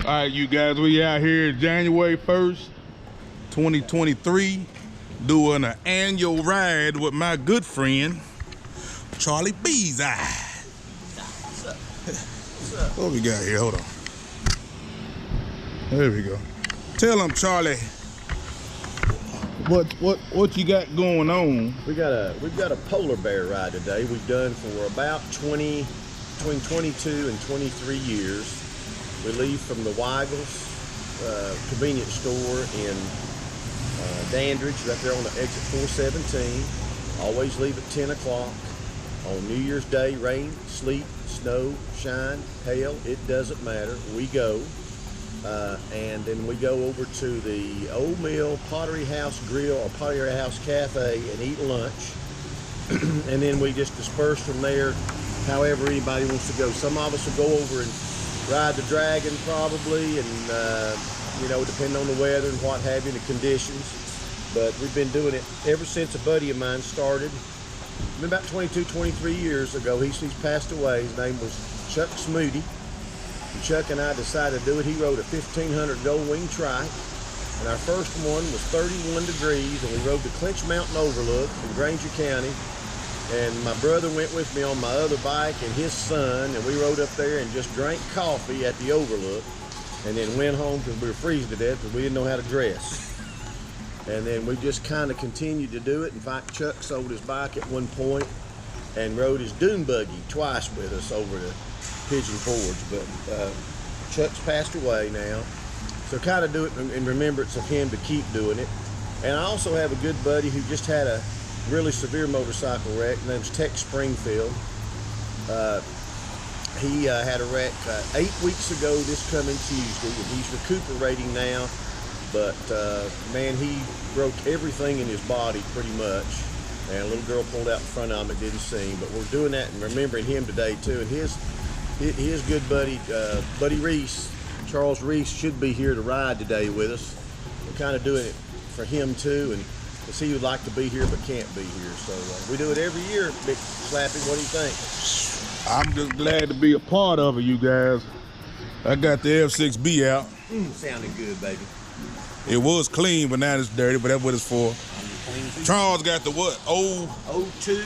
All right, you guys, we out here January 1st, 2023, doing an annual ride with my good friend, Charlie B's Eye. What's up? What's up? What we got here? Hold on. There we go. Tell him, Charlie, what you got going on? We've got a polar bear ride today. We've done for about between 22 and 23 years. We leave from the Weigel's convenience store in Dandridge, right there on the exit 417. Always leave at 10 o'clock. On New Year's Day, rain, sleet, snow, shine, hail, it doesn't matter. We go. And then we go over to the Old Mill Pottery House Grill or Pottery House Cafe and eat lunch. And then we just disperse from there however anybody wants to go. Some of us will go over and ride the dragon probably, and you know, depending on the weather and what have you, the conditions. But we've been doing it ever since a buddy of mine started. Been about 22, 23 years ago. He's passed away. His name was Chuck Smoody. And Chuck and I decided to do it. He rode a 1500 Gold Wing trike, and our first one was 31 degrees, and we rode the Clinch Mountain Overlook in Granger County. And my brother went with me on my other bike and his son, and we rode up there and just drank coffee at the Overlook, and then went home because we were freezing to death because we didn't know how to dress. And then we just kind of continued to do it. In fact, Chuck sold his bike at one point and rode his dune buggy twice with us over to Pigeon Forge. But Chuck's passed away now, so kind of do it in remembrance of him to keep doing it. And I also have a good buddy who just had a really severe motorcycle wreck. His name's Tex Springfield. He had a wreck 8 weeks ago this coming Tuesday, and he's recuperating now. But man, he broke everything in his body pretty much, and a little girl pulled out in front of him. It didn't seem, but we're doing that and remembering him today too. And his good buddy, Buddy Reese, Charles Reese, should be here to ride today with us. We're kind of doing it for him too, and because he would like to be here but can't be here. So we do it every year. Big Slappy, what do you think? I'm just glad to be a part of it, you guys. I got the F6B out. Sounding good, baby. It was clean, but now it's dirty, but that's what it's for. Charles got the what? 02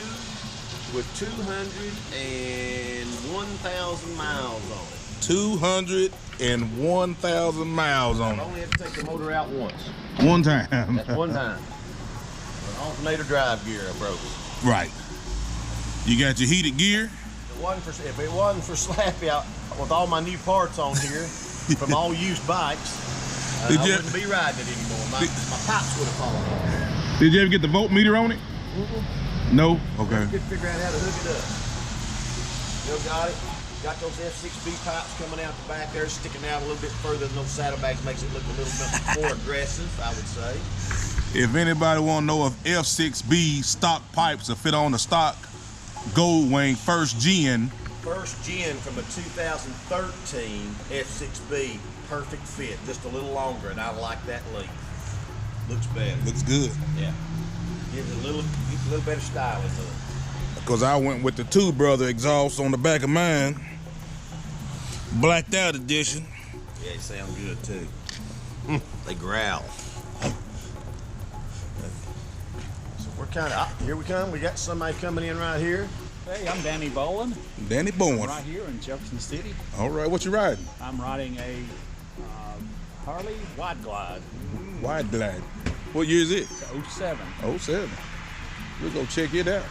with 201,000 miles on it. 201,000 miles on it. I only had to take the motor out once. One time. That's one time. An alternator drive gear I broke. Right. You got your heated gear? If it wasn't for Slappy out with all my new parts on here from all used bikes, I wouldn't be riding it anymore. My pipes would have fallen off. Did you ever get the voltmeter on it? No? Okay. Good to figure out how to hook it up. Still got it. Got those F6B pipes coming out the back there, sticking out a little bit further than those saddlebags. Makes it look a little bit more aggressive, I would say. If anybody want to know if F6B stock pipes will fit on the stock Gold Wing first gen. First gen from a 2013 F6B. Perfect fit, just a little longer, and I like that length. Looks better. Looks good. Yeah. Gives it a little better styling to it. Because I went with the Two Brother exhaust on the back of mine. Blacked out edition. Yeah, they sound good too. They growl. So we're kind of, here we come. We got somebody coming in right here. Hey, I'm Danny Bowen. Danny Bowen. Right here in Jefferson City. All right, what you riding? I'm riding a Harley Wide Glide. Wide Glide. What year is it? It's 07. 07. We'll go check it out.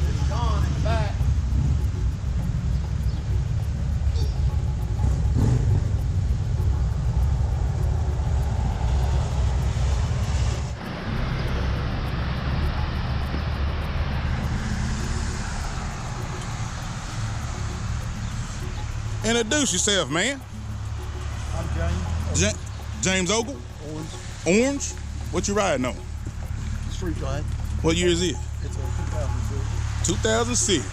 It's gone in the back. Introduce yourself, man. I'm James. James Ogle? Orange. Orange? What you riding on? Street Glide. What year is it? It's a 2006. 2006.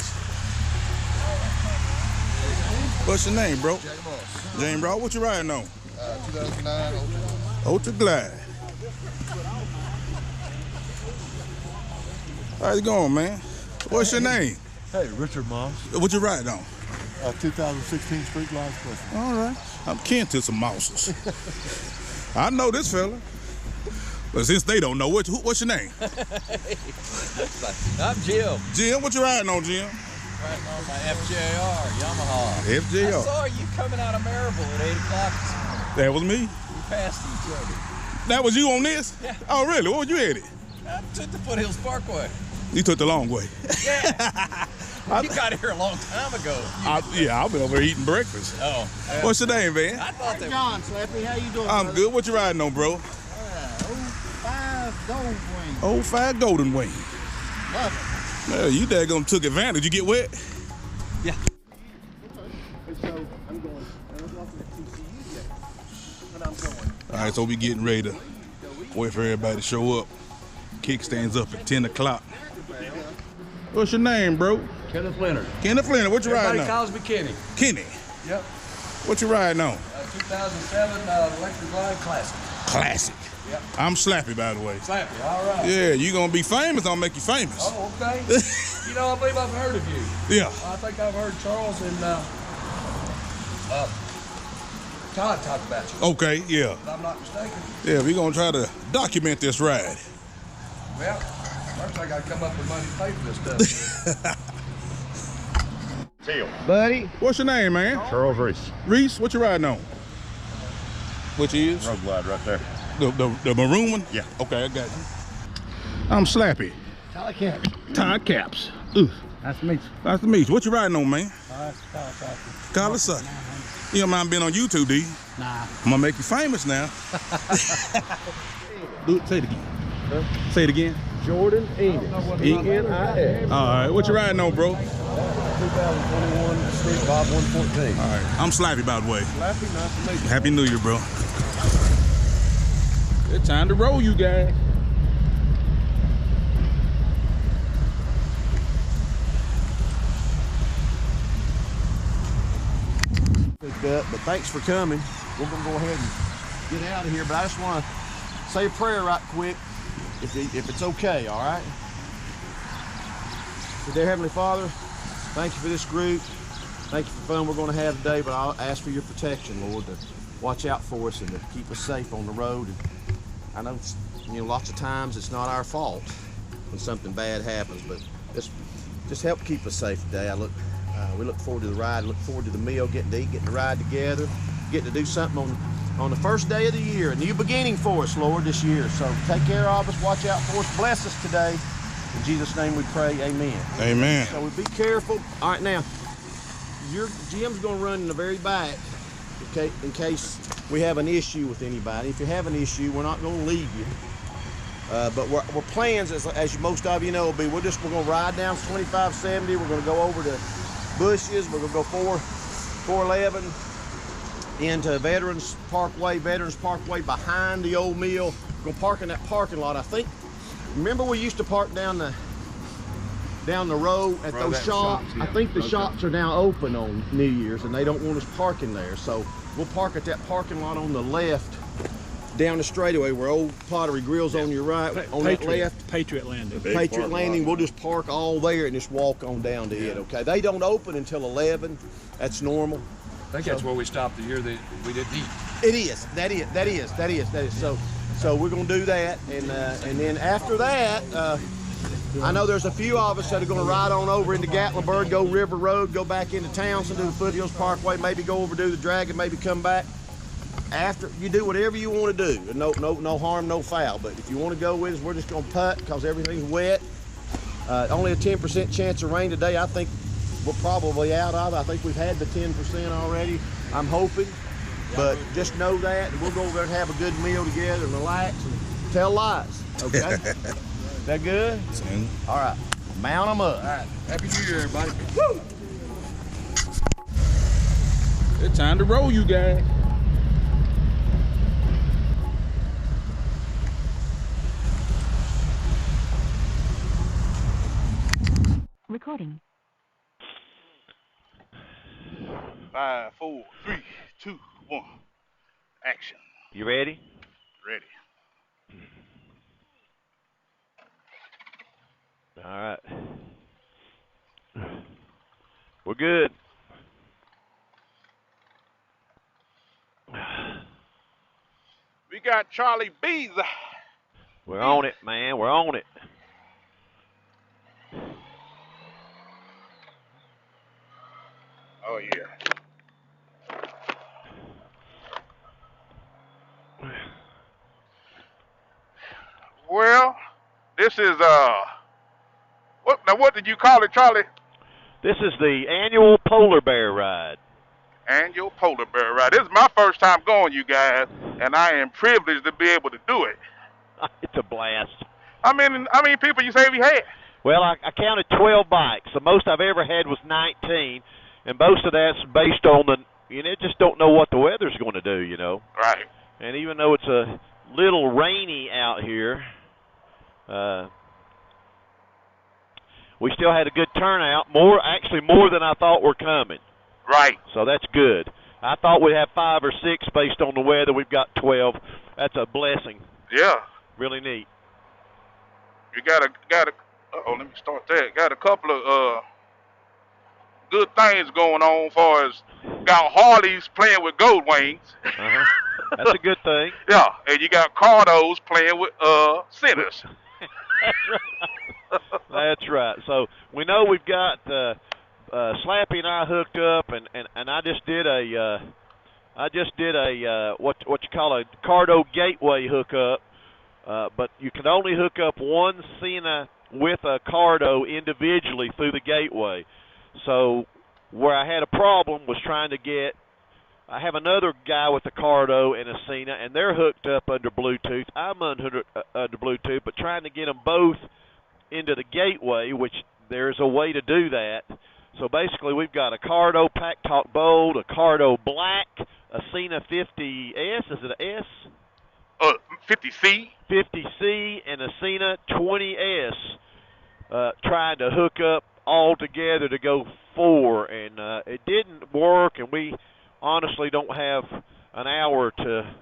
What's your name, bro? James Ross. James Ross, what you riding on? 2009 Ultra Glide. How's it going, man? What's your name? Hey, Richard Moss. What you riding on? 2016 Street Glide Special. All right. I'm kin to some mouses. I know this fella. But since they don't know, what's your name? I'm Jim. Jim, what you riding on, Jim? Riding on my FJR Yamaha. FJR. I saw you coming out of Maryville at 8 o'clock this morning. That was me. We passed each other. That was you on this? Yeah. Oh, really? What was you headed? I took the Foothills Parkway. You took the long way. Yeah. You got here a long time ago. Yeah, I've been over here eating breakfast. Oh. What's your name, man? I thought that. John Slappy, how you doing? I'm brother? good. What you riding on, bro? 05 Gold Wing. 05 Golden Wing. Love Well, you daggone took advantage. You get wet? Yeah. it. So I'm going. I'm walking at TCU yet. But I'm going. All right, so we getting ready to wait for everybody to show up. Kickstand's up at 10 o'clock. What's your name, bro? Kenneth Leonard. Kenneth Leonard. What you riding Everybody on? calls me Kenny. Kenny. Yep. What you riding on? 2007 Electric Glide Classic. Classic. Yep. I'm Slappy, by the way. Slappy, all right. Yeah, you gonna be famous, I'll make you famous. Oh, okay. You know, I believe I've heard of you. Yeah. I think I've heard Charles and Todd talk about you, Okay, yeah. if I'm not mistaken. Yeah, we gonna try to document this ride. Well, first I got to come up with money to pay for this stuff. Buddy. What's your name, man? Charles Reese. Reese, what you riding on? Which is? Road Glide right there. The maroon one? Yeah. Okay, I got you. I'm Slappy. Tyler Caps. Todd Caps. Ooh, Nice to meet you. nice to meet you. What you riding on, man? Kawasaki. Kawasaki. You don't mind being on YouTube, do you? Nah. I'm gonna make you famous now. Say it again. Say it again. Jordan Ennis. E-N-I-S. All right, what you riding on, bro? 2021 Street Bob 114. All right, I'm Slappy, by the way. Slappy, nice to meet you. Happy New Year, bro. It's time to roll, you guys. Picked up, but thanks for coming. We're gonna go ahead and get out of here, but I just want to say a prayer right quick, if it's okay, all right? So, dear Heavenly Father, thank you for this group. Thank you for the fun we're going to have today, but I'll ask for your protection, Lord, to watch out for us and to keep us safe on the road. And I know, lots of times it's not our fault when something bad happens, but just help keep us safe today. We look forward to the ride, look forward to the meal, getting to eat, getting to ride together, getting to do something on the first day of the year, a new beginning for us, Lord, this year. So take care of us, watch out for us, bless us today. In Jesus' name we pray, amen. Amen. So we be careful. All right, now, Jim's gonna run in the very back, okay, in case we have an issue with anybody. If you have an issue, we're not gonna leave you. But we're plans, as most of you know, will be we're gonna ride down 2570. We're gonna go over to Bushes. We're gonna go 411 into Veterans Parkway behind the old mill. We're gonna park in that parking lot. I think. Remember we used to park down the road at those shops? I think the shops are now open on New Year's and they don't want us parking there. So we'll park at that parking lot on the left down the straightaway where old Pottery Grill's on your right, on that left. Patriot Landing. Patriot Landing, we'll just park all there and just walk on down to it, okay? They don't open until 11, that's normal. I think that's where we stopped the year that we didn't eat. It is, that is. So we're gonna do that, and then after that, I know there's a few of us that are gonna ride on over into Gatlinburg, go River Road, go back into Townsend, do the Foothills Parkway, maybe go over do the Dragon, maybe come back. After you do whatever you want to do, no harm, no foul. But if you want to go with us, we're just gonna putt because everything's wet. Only a 10% chance of rain today. I think we're probably out of it. I think we've had the 10% already. I'm hoping, but just know that we'll go over there and have a good meal together and relax and tell lies. Okay, that good? All right, mount them up. All right. Happy New Year, everybody. Woo! It's time to roll, you guys. Recording. 5, 4, 3, 2, 1. Action. You ready? Ready. All right. We're good. We got Charlie B's. We're on it, man. We're on it. Oh, yeah. Well, this is, what did you call it, Charlie? This is the annual polar bear ride. Annual polar bear ride. This is my first time going, you guys, and I am privileged to be able to do it. It's a blast. How many people you say we had? Well, I counted 12 bikes. The most I've ever had was 19, and most of that's based on just don't know what the weather's going to do, you know. Right. And even though it's a little rainy out here, we still had a good turnout, more than I thought were coming. Right. So that's good. I thought we'd have 5 or 6 based on the weather. We've got 12. That's a blessing. Yeah. Really neat. You got a let me start that. Got a couple of good things going on far as got Harleys playing with gold wings. Uh-huh. That's a good thing. Yeah, and you got Cardos playing with centers. That's right. So we know we've got Slappy and I hooked up, and I just did a what you call a Cardo gateway hookup. But you can only hook up one Sena with a Cardo individually through the gateway. So where I had a problem was trying to get, I have another guy with a Cardo and a Sena, and they're hooked up under Bluetooth. I'm under Bluetooth, but trying to get them both into the gateway, which there's a way to do that. So basically we've got a Cardo Pack Talk Bold, a Cardo Black, a Sena 50S, is it an S? 50C. 50C and a Sena 20S, trying to hook up all together to go 4, and it didn't work, and we honestly don't have an hour to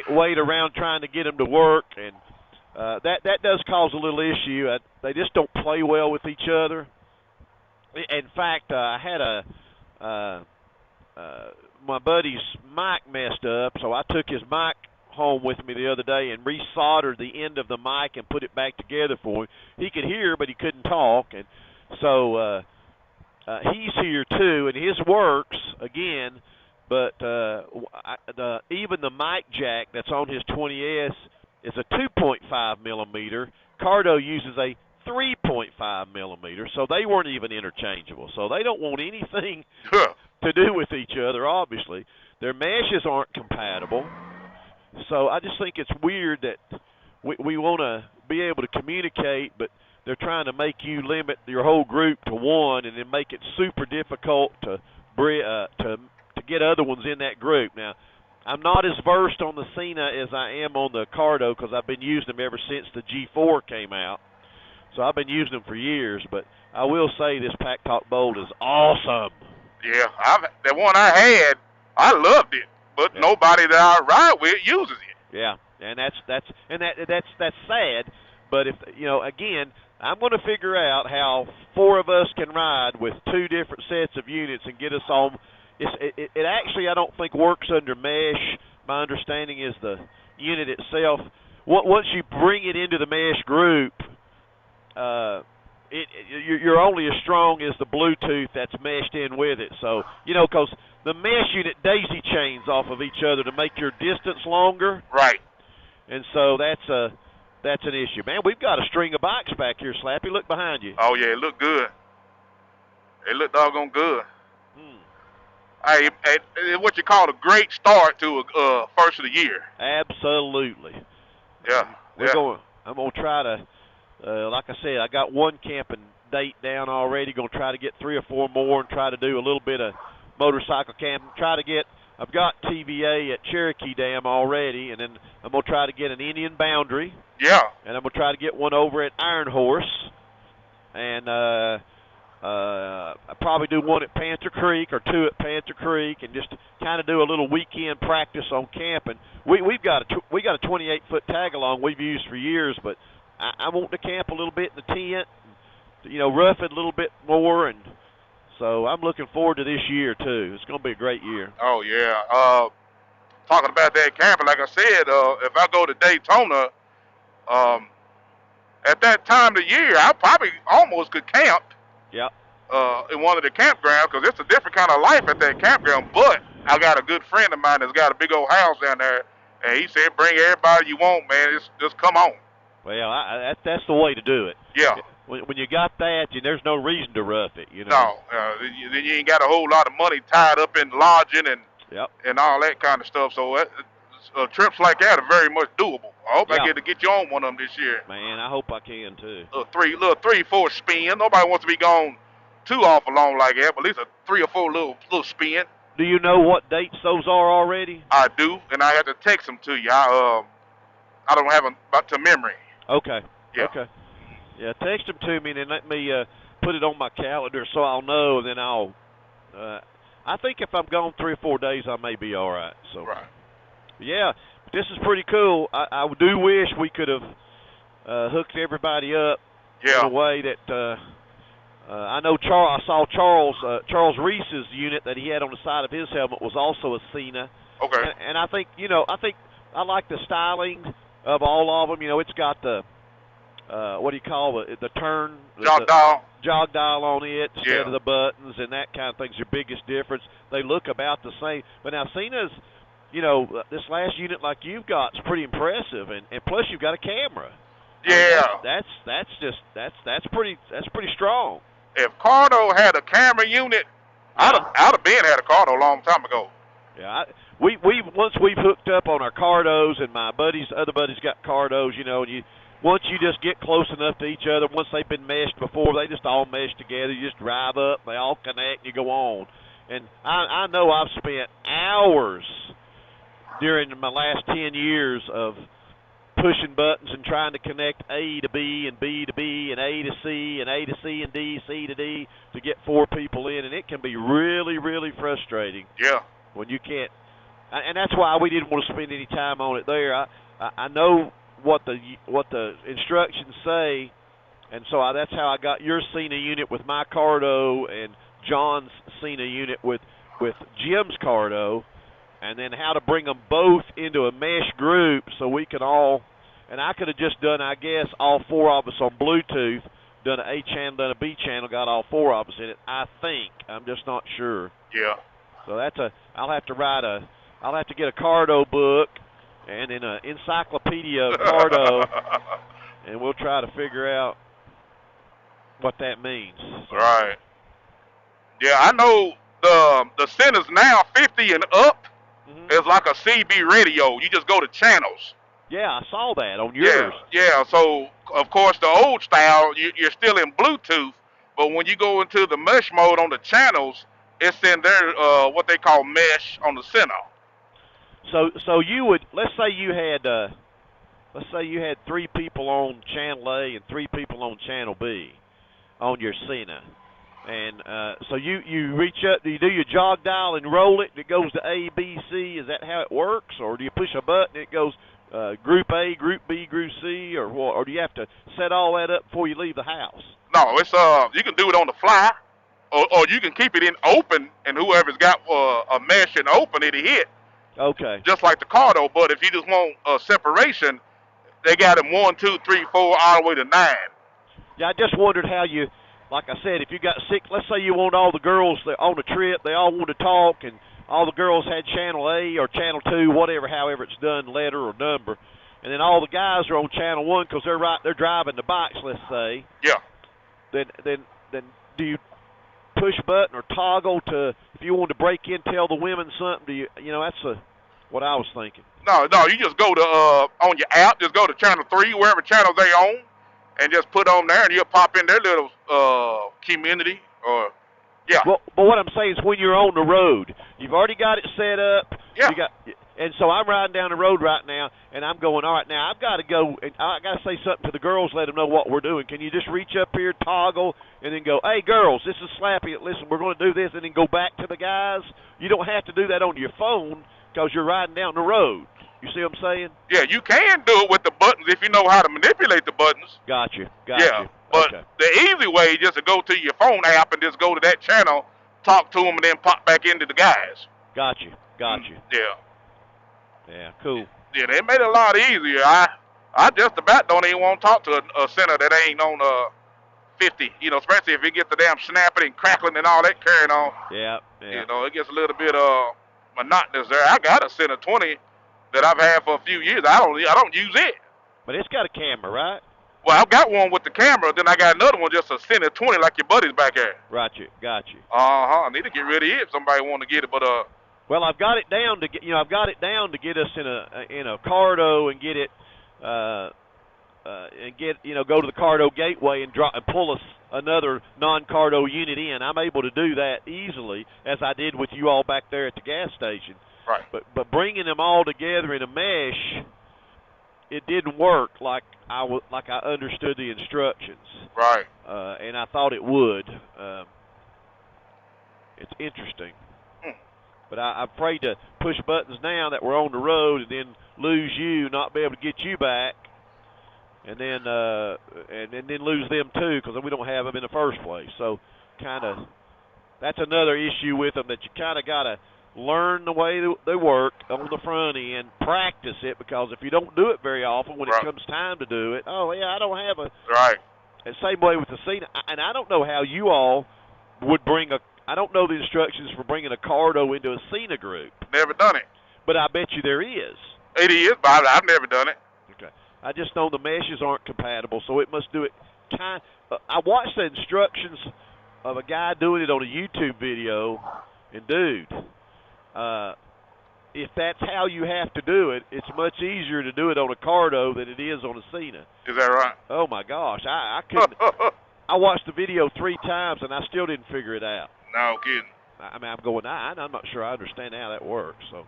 wait around trying to get them to work, and that does cause a little issue. They just don't play well with each other. In fact, I had my buddy's mic messed up, so I took his mic home with me the other day and resoldered the end of the mic and put it back together for him. He could hear, but he couldn't talk, and so he's here too, and his works again. But even the mic jack that's on his 20S is a 2.5 millimeter. Cardo uses a 3.5 millimeter, so they weren't even interchangeable. So they don't want anything to do with each other. Obviously, their meshes aren't compatible. So I just think it's weird that we want to be able to communicate, but they're trying to make you limit your whole group to one, and then make it super difficult to get other ones in that group. Now, I'm not as versed on the Sena as I am on the Cardo because I've been using them ever since the G4 came out. So I've been using them for years, but I will say this Pack Talk Bold is awesome. Yeah, the one I had, I loved it. But nobody that I ride with uses it. Yeah, and that's sad. But if again, I'm going to figure out how 4 of us can ride with 2 different sets of units and get us on. It actually I don't think works under mesh. My understanding is the unit itself. Once you bring it into the mesh group, you're only as strong as the Bluetooth that's meshed in with it. So because the mesh unit daisy chains off of each other to make your distance longer. Right. And so that's an issue. Man, we've got a string of bikes back here, Slappy. Look behind you. Oh, yeah, it looked good. It looked doggone good. Hey, it's what you call a great start to a first of the year. Absolutely. Yeah. I'm going to try to, like I said, I got one camping date down already. Going to try to get 3 or 4 more and try to do a little bit of motorcycle camping. I've got TVA at Cherokee Dam already, and then I'm going to try to get an Indian Boundary. Yeah. And I'm going to try to get one over at Iron Horse. And I'll probably do one at Panther Creek or 2 at Panther Creek, and just kind of do a little weekend practice on camping. We got a 28-foot tag along we've used for years, but I want to camp a little bit in the tent, rough it a little bit more, and So I'm looking forward to this year too. It's going to be a great year. Oh yeah. Talking about that camping, like I said, if I go to Daytona, at that time of the year, I probably almost could camp. Yep. In one of the campgrounds, because it's a different kind of life at that campground. But I got a good friend of mine that's got a big old house down there, and he said, "Bring everybody you want, man. Just come on." Well, that's the way to do it. Yeah. When you got that, there's no reason to rough it. You know. No, then you ain't got a whole lot of money tied up in lodging and all that kind of stuff. So trips like that are very much doable. I hope I get to get you on one of them this year. Man, I hope I can too. Little 3-4 spin. Nobody wants to be gone too awful long like that, but at least a 3 or 4 little spin. Do you know what dates those are already? I do, and I have to text them to you. I don't have them to memory. Okay. Yeah. Okay. Yeah, text them to me and then let me put it on my calendar so I'll know. And then I'll. I think if I'm gone 3 or 4 days, I may be all right. So. Right. Yeah, this is pretty cool. I do wish we could have hooked everybody up in a way that. I know I saw Charles Reese's unit that he had on the side of his helmet was also a Cena. Okay. And I think I like the styling of all of them. It's got the what do you call it? The turn jog dial on it instead of the buttons and that kind of thing's your biggest difference. They look about the same. But now Cena's, this last unit like you've got is pretty impressive, and plus you've got a camera. Yeah. That's pretty strong. If Cardo had a camera unit, I'd have been had a Cardo a long time ago. Yeah, we've hooked up on our Cardos, and my other buddies got Cardos, and once you just get close enough to each other, once they've been meshed before, they just all mesh together. You just drive up, they all connect, and you go on. And I know I've spent hours during my last 10 years of pushing buttons and trying to connect A to B and B to B and A to C and A to C and D, C to D to get 4 people in, and it can be really, really frustrating. Yeah. When you can't, and that's why we didn't want to spend any time on it there. I know what the instructions say, and so that's how I got your Cena unit with my Cardo and John's Cena unit with Jim's Cardo. And then how to bring them both into a mesh group so we can all, and I could have just done, I guess, all 4 of us on Bluetooth, done an A channel, done a B channel, got all 4 of us in it. I think. I'm just not sure. Yeah. So I'll have to get a Cardo book and then an encyclopedia of Cardo, and we'll try to figure out what that means. So. Right. Yeah, I know the centers now 50 and up. It's like a CB radio. You just go to channels. Yeah, I saw that on yours. Yeah. So, of course, the old style, you're still in Bluetooth, but when you go into the mesh mode on the channels, it's in their what they call mesh on the center. So you would, let's say you had 3 people on channel A and 3 people on channel B on your Cena. And so you reach up, do you do your jog dial and roll it, and it goes to A, B, C? Is that how it works? Or do you push a button and it goes Group A, Group B, Group C? Or what? Or do you have to set all that up before you leave the house? No, it's you can do it on the fly, or you can keep it in open, and whoever's got a mesh and open, it'll hit. Okay. Just like the Cardo, but if you just want a separation, they got them 1, 2, 3, 4, all the way to 9. Yeah, I just wondered how you. Like I said, if you got 6, let's say you want all the girls on the trip, they all want to talk, and all the girls had channel A or channel 2, however it's done, letter or number, and then all the guys are on channel 1 because they're driving the bikes, let's say. Yeah. Then do you push a button or toggle to, if you want to break in, tell the women something? Do that's what I was thinking. No, you just go to on your app, just go to channel 3, wherever channel they own. And just put on there, and you'll pop in their little community, or Well, but what I'm saying is, when you're on the road, you've already got it set up. Yeah. And so I'm riding down the road right now, and I'm going, all right, now I've got to go, and I got to say something to the girls, let them know what we're doing. Can you just reach up here, toggle, and then go, hey, girls, this is Slappy. Listen, we're going to do this, and then go back to the guys. You don't have to do that on your phone because you're riding down the road. You see what I'm saying? Yeah, you can do it with the buttons if you know how to manipulate the buttons. Gotcha. Yeah, but the easy way is just to go to your phone app and just go to that channel talk to them, and then pop back into the guys. Got you. Yeah. Yeah, cool. Yeah, they made it a lot easier. I just about don't even want to talk to a center that ain't on 50. You know, especially if it gets the damn snapping and crackling and all that carrying on. Yeah. You know, it gets a little bit monotonous there. I got a center 20 that I've had for a few years. I don't use it. But it's got a camera, right? Well, I've got one with the camera. Then I got another one just a center 20 like your buddy's back there. Got you. I need to get rid of it if somebody want to get it, but Well, I've got it down to get get us in a Cardo and get it go to the Cardo gateway and pull us another non-Cardo unit in. I'm able to do that easily, as I did with you all back there at the gas station. Right. But bringing them all together in a mesh, it didn't work like I understood the instructions. Right. And I thought it would. It's interesting. But I'm afraid to push buttons now that we're on the road and then lose you, not be able to get you back, and then lose them too because we don't have them in the first place. So that's another issue with them, that you kind of got to learn the way they work on the front end, practice it, because if you don't do it very often, when it comes time to do it, I don't have a... Right. And same way with the Cena. And I don't know how you all would bring I don't know the instructions for bringing a Cardo into a Cena group. Never done it. But I bet you there is. It is, but I've never done it. Okay. I just know the meshes aren't compatible, so it must do it I watched the instructions of a guy doing it on a YouTube video, and dude, if that's how you have to do it, it's much easier to do it on a Cardo than it is on a Cena. Is that right? Oh my gosh, I couldn't. I watched the video 3 times and I still didn't figure it out. No kidding. I mean, I'm going, I'm not sure I understand how that works. So.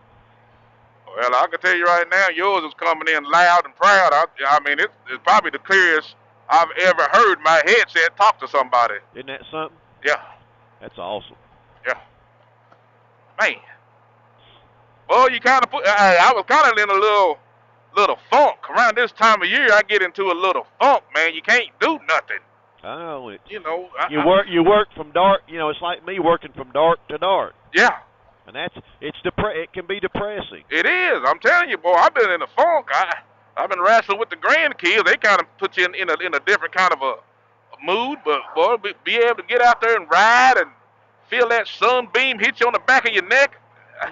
Well, I can tell you right now, yours is coming in loud and proud. I mean, it's probably the clearest I've ever heard my headset talk to somebody. Isn't that something? Yeah. That's awesome. Yeah. Man. Well, you kind of I was kind of in a little funk. Around this time of year, I get into a little funk, man. You can't do nothing. I know it. You know. You work from dark. You know, it's like me working from dark to dark. Yeah. And it can be depressing. It is. I'm telling you, boy. I've been in a funk. I've been wrestling with the grandkids. They kind of put you in a different kind of a mood. But boy, be able to get out there and ride and feel that sunbeam hit you on the back of your neck.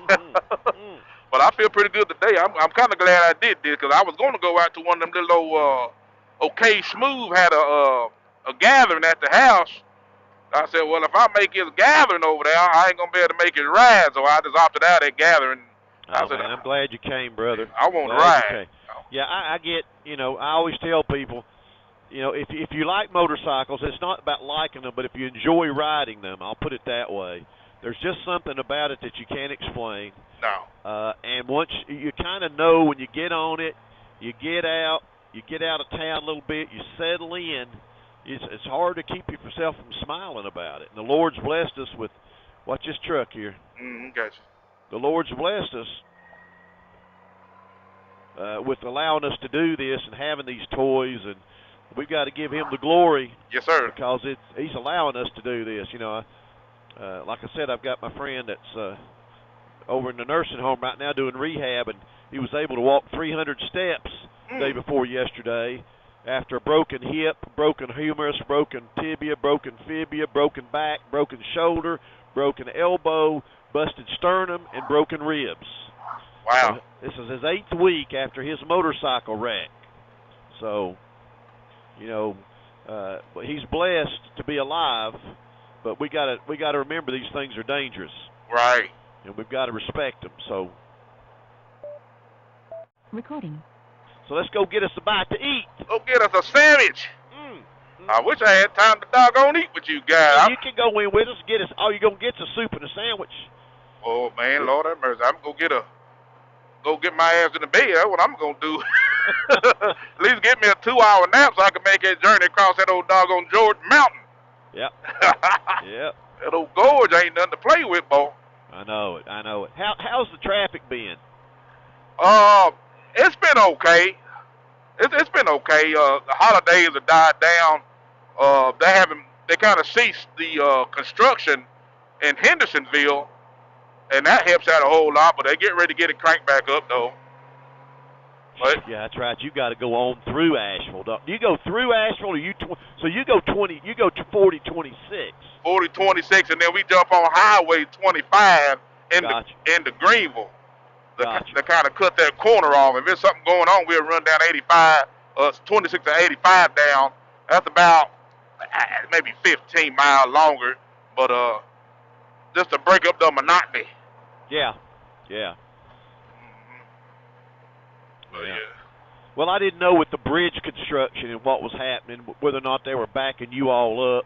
But I feel pretty good today. I'm kind of glad I did this, because I was going to go out to one of them little OK Smooth had a gathering at the house. I said, well, if I make his gathering over there, I ain't going to be able to make his ride. So I just opted out of that gathering. Man, I'm glad you came, brother. I want to ride. Yeah, I get, I always tell people, if you like motorcycles, it's not about liking them, but if you enjoy riding them, I'll put it that way. There's just something about it that you can't explain. No. And once you kind of know when you get on it, you get out of town a little bit, you settle in. It's hard to keep yourself from smiling about it. And the Lord's blessed us with, watch this truck here. Gotcha. The Lord's blessed us with allowing us to do this and having these toys, and we've got to give Him the glory. Yes, sir. Because He's allowing us to do this. Like I said, I've got my friend that's over in the nursing home right now doing rehab, and he was able to walk 300 steps the day before yesterday after a broken hip, broken humerus, broken tibia, broken fibia, broken back, broken shoulder, broken elbow, busted sternum, and broken ribs. Wow. This is his 8th week after his motorcycle wreck. So, he's blessed to be alive, but we got to remember these things are dangerous. Right. And we've got to respect them. So. Recording. So let's go get us a bite to eat. Go get us a sandwich. I wish I had time to doggone eat with you guys. Well, you can go in with us. Get us. All you're gonna get's a soup and a sandwich. Oh man, Lord have mercy. I'm gonna go get my ass in the bed. That's what I'm gonna do. At least get me a 2-hour nap so I can make that journey across that old doggone George Mountain. Yep. Yep. That old gorge ain't nothing to play with, boy. I know it. How's the traffic been? It's been okay. It's been okay. The holidays have died down. They kind of ceased the construction in Hendersonville, and that helps out a whole lot. But they get ready to get it cranked back up though. But Yeah, that's right. You got to go on through Asheville. Do you go through Asheville, or so you go 20? You go to 40-26. 40-26, and then we jump on Highway 25 into Greenville. To kind of cut that corner off. If there's something going on, we'll run down 85, 26 to 85 down. That's about maybe 15 miles longer, but just to break up the monotony. Yeah. Yeah. Well, I didn't know with the bridge construction and what was happening, whether or not they were backing you all up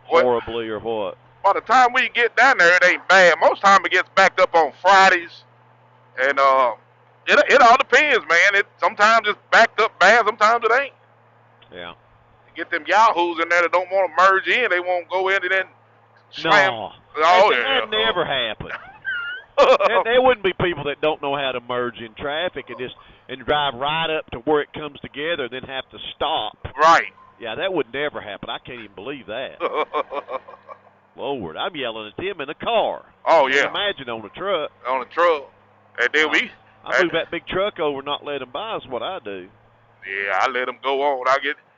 horribly or what. By the time we get down there, it ain't bad. Most time it gets backed up on Fridays. And it all depends, man. Sometimes it's backed up bad, sometimes it ain't. Yeah. You get them yahoos in there that don't want to merge in, they won't go in and then slam. No, that never happened. There wouldn't be people that don't know how to merge in traffic and drive right up to where it comes together and then have to stop. Right. Yeah, that would never happen. I can't even believe that. Lord, I'm yelling at them in a car. Oh, yeah. Imagine on a truck. On a truck. And then I move that big truck over, not let them by is what I do. Yeah, I let them go on.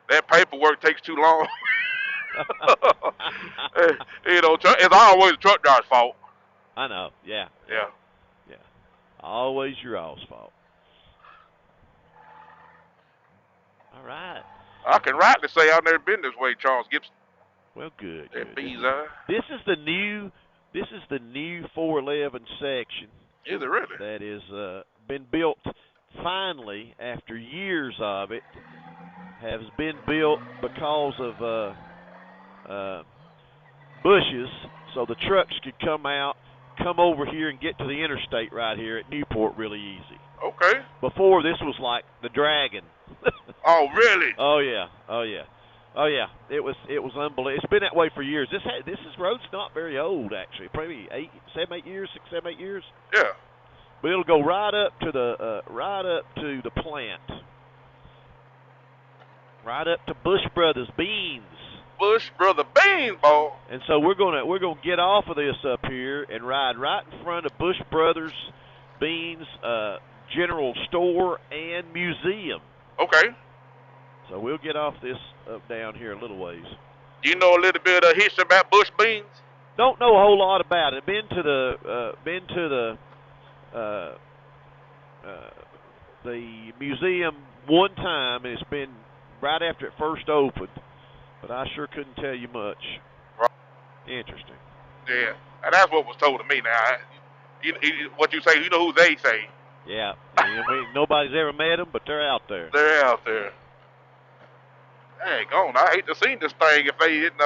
That paperwork takes too long. It's always the truck driver's fault. I know, yeah. Always your all's fault. All right. I can rightly say I've never been this way, Charles Gibson. Well, good. This is the new 411 section. Is it really? That is been built finally after years of it. Has been built because of bushes, so the trucks could come over here and get to the interstate right here at Newport really easy. Okay. Before, this was like the Dragon. Oh, really? Oh yeah. It was unbelievable. It's been that way for years. This road's not very old actually. Probably 7, 8 years. Yeah. But it'll go right up to the plant. Right up to Bush Brothers Beans. Bush Brother Beans, boy. And so we're gonna get off of this up here and ride right in front of Bush Brothers Beans General Store and Museum. Okay. So we'll get off this up down here a little ways. Do you know a little bit of history about Bush Beans? Don't know a whole lot about it. Been to the museum one time, and it's been right after it first opened. But I sure couldn't tell you much. Right. Interesting. Yeah, and that's what was told to me. Now, what you say, you know who they say. Yeah. Nobody's ever met them, but they're out there. They're out there. Dang on, I hate to see this thing if they didn't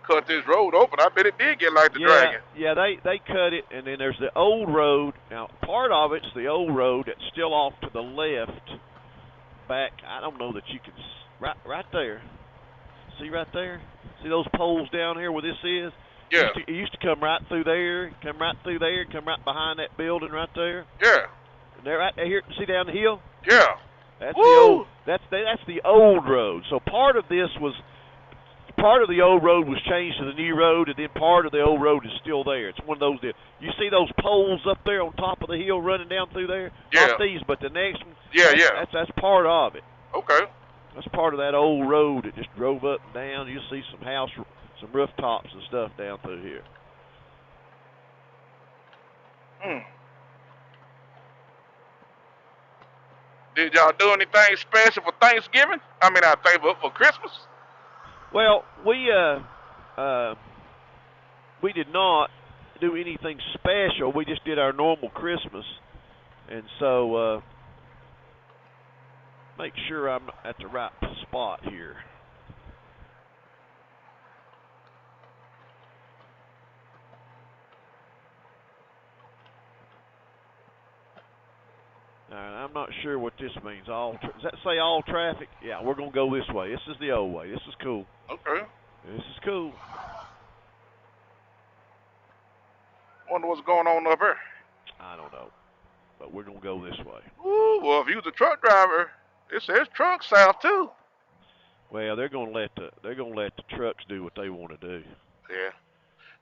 cut this road open. I bet it did get like the Dragon. Yeah, they cut it, and then there's the old road. Now, part of it's the old road that's still off to the left. Back, I don't know that you can, right there. See right there? See those poles down here where this is? Yeah. It used to come right through there, come right behind that building right there. Yeah. And they're right here. See down the hill? Yeah. That's Woo! the old. That's the old road. So part of the old road was changed to the new road, and then part of the old road is still there. It's one of those deals. You see those poles up there on top of the hill running down through there? Yeah. Not these, but the next one. Yeah. That's part of it. Okay. That's part of that old road that just drove up and down. You'll see some rooftops and stuff down through here. Did y'all do anything special for Thanksgiving? I think for Christmas. Well, we did not do anything special. We just did our normal Christmas, and so make sure I'm at the right spot here. All right, I'm not sure what this means. Does that say all traffic? Yeah, we're going to go this way. This is the old way. This is cool. Okay. This is cool. Wonder what's going on up here. I don't know, but we're going to go this way. Ooh, well, if you was a truck driver, it says truck south too. Well, they're going to let the trucks do what they want to do. Yeah.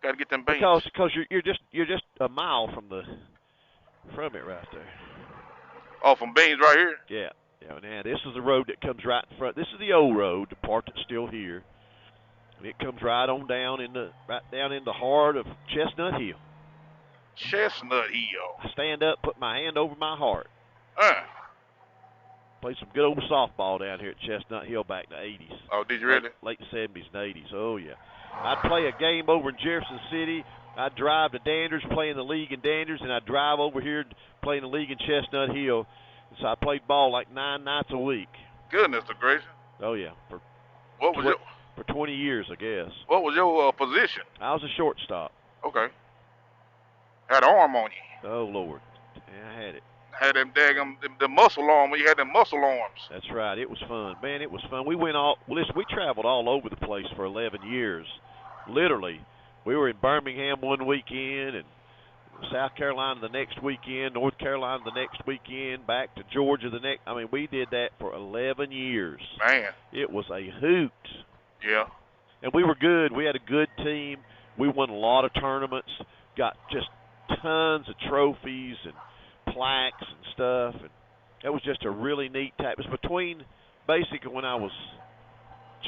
Got to get them beans. Because you're just a mile from it right there. Oh, from beans right here. Yeah. Yeah. Now this is the road that comes right in front. This is the old road, the part that's still here, and it comes right down in the heart of Chestnut Hill. Chestnut Hill. I stand up, put my hand over my heart. Played some good old softball down here at Chestnut Hill back in the 80s. Oh, did you really? Late 70s and 80s. Oh, yeah. I'd play a game over in Jefferson City. I'd drive to Danders, play in the league in Danders, and I'd drive over here to play in the league in Chestnut Hill. So I played ball like 9 nights a week. Goodness gracious. Oh, yeah. For 20 years, I guess. What was your position? I was a shortstop. Okay. Had an arm on you. Oh, Lord. Yeah, I had it. Had them daggum, the muscle arm when you had them muscle arms. That's right. It was fun. Man, it was fun. We traveled all over the place for 11 years. Literally. We were in Birmingham one weekend and South Carolina the next weekend, North Carolina the next weekend, back to Georgia the next. I mean, we did that for 11 years. Man. It was a hoot. Yeah. And we were good. We had a good team. We won a lot of tournaments, got just tons of trophies and plaques and stuff, and that was just a really neat time. It was between basically when I was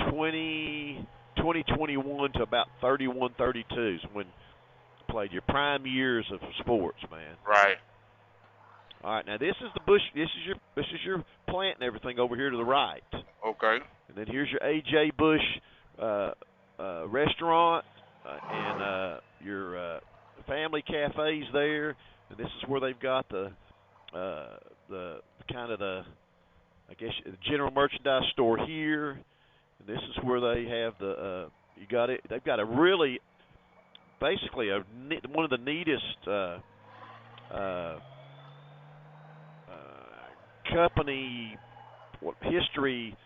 21 to about 31, 32 is when I played your prime years of sports, man. Right. All right, now this is the bush. This is your plant and everything over here to the right. Okay. And then here's your A.J. Bush restaurant and your family cafes there. And this is where they've got the kind of the, I guess, the general merchandise store here. And this is where they have they've got a really, basically one of the neatest company history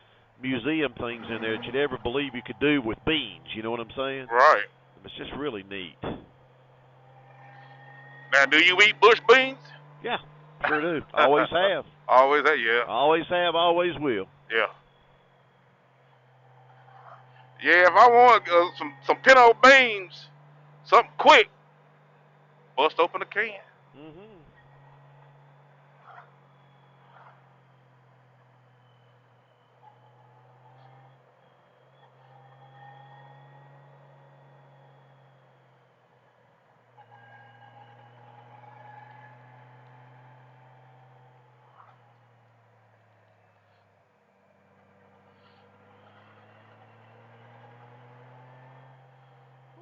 museum things in there that you'd ever believe you could do with beans. You know what I'm saying? Right. It's just really neat. Now, do you eat bush beans? Yeah, sure do. Always have. Always have, yeah. Always have, always will. Yeah. Yeah, if I want some pinto beans, something quick, bust open a can. Mm-hmm.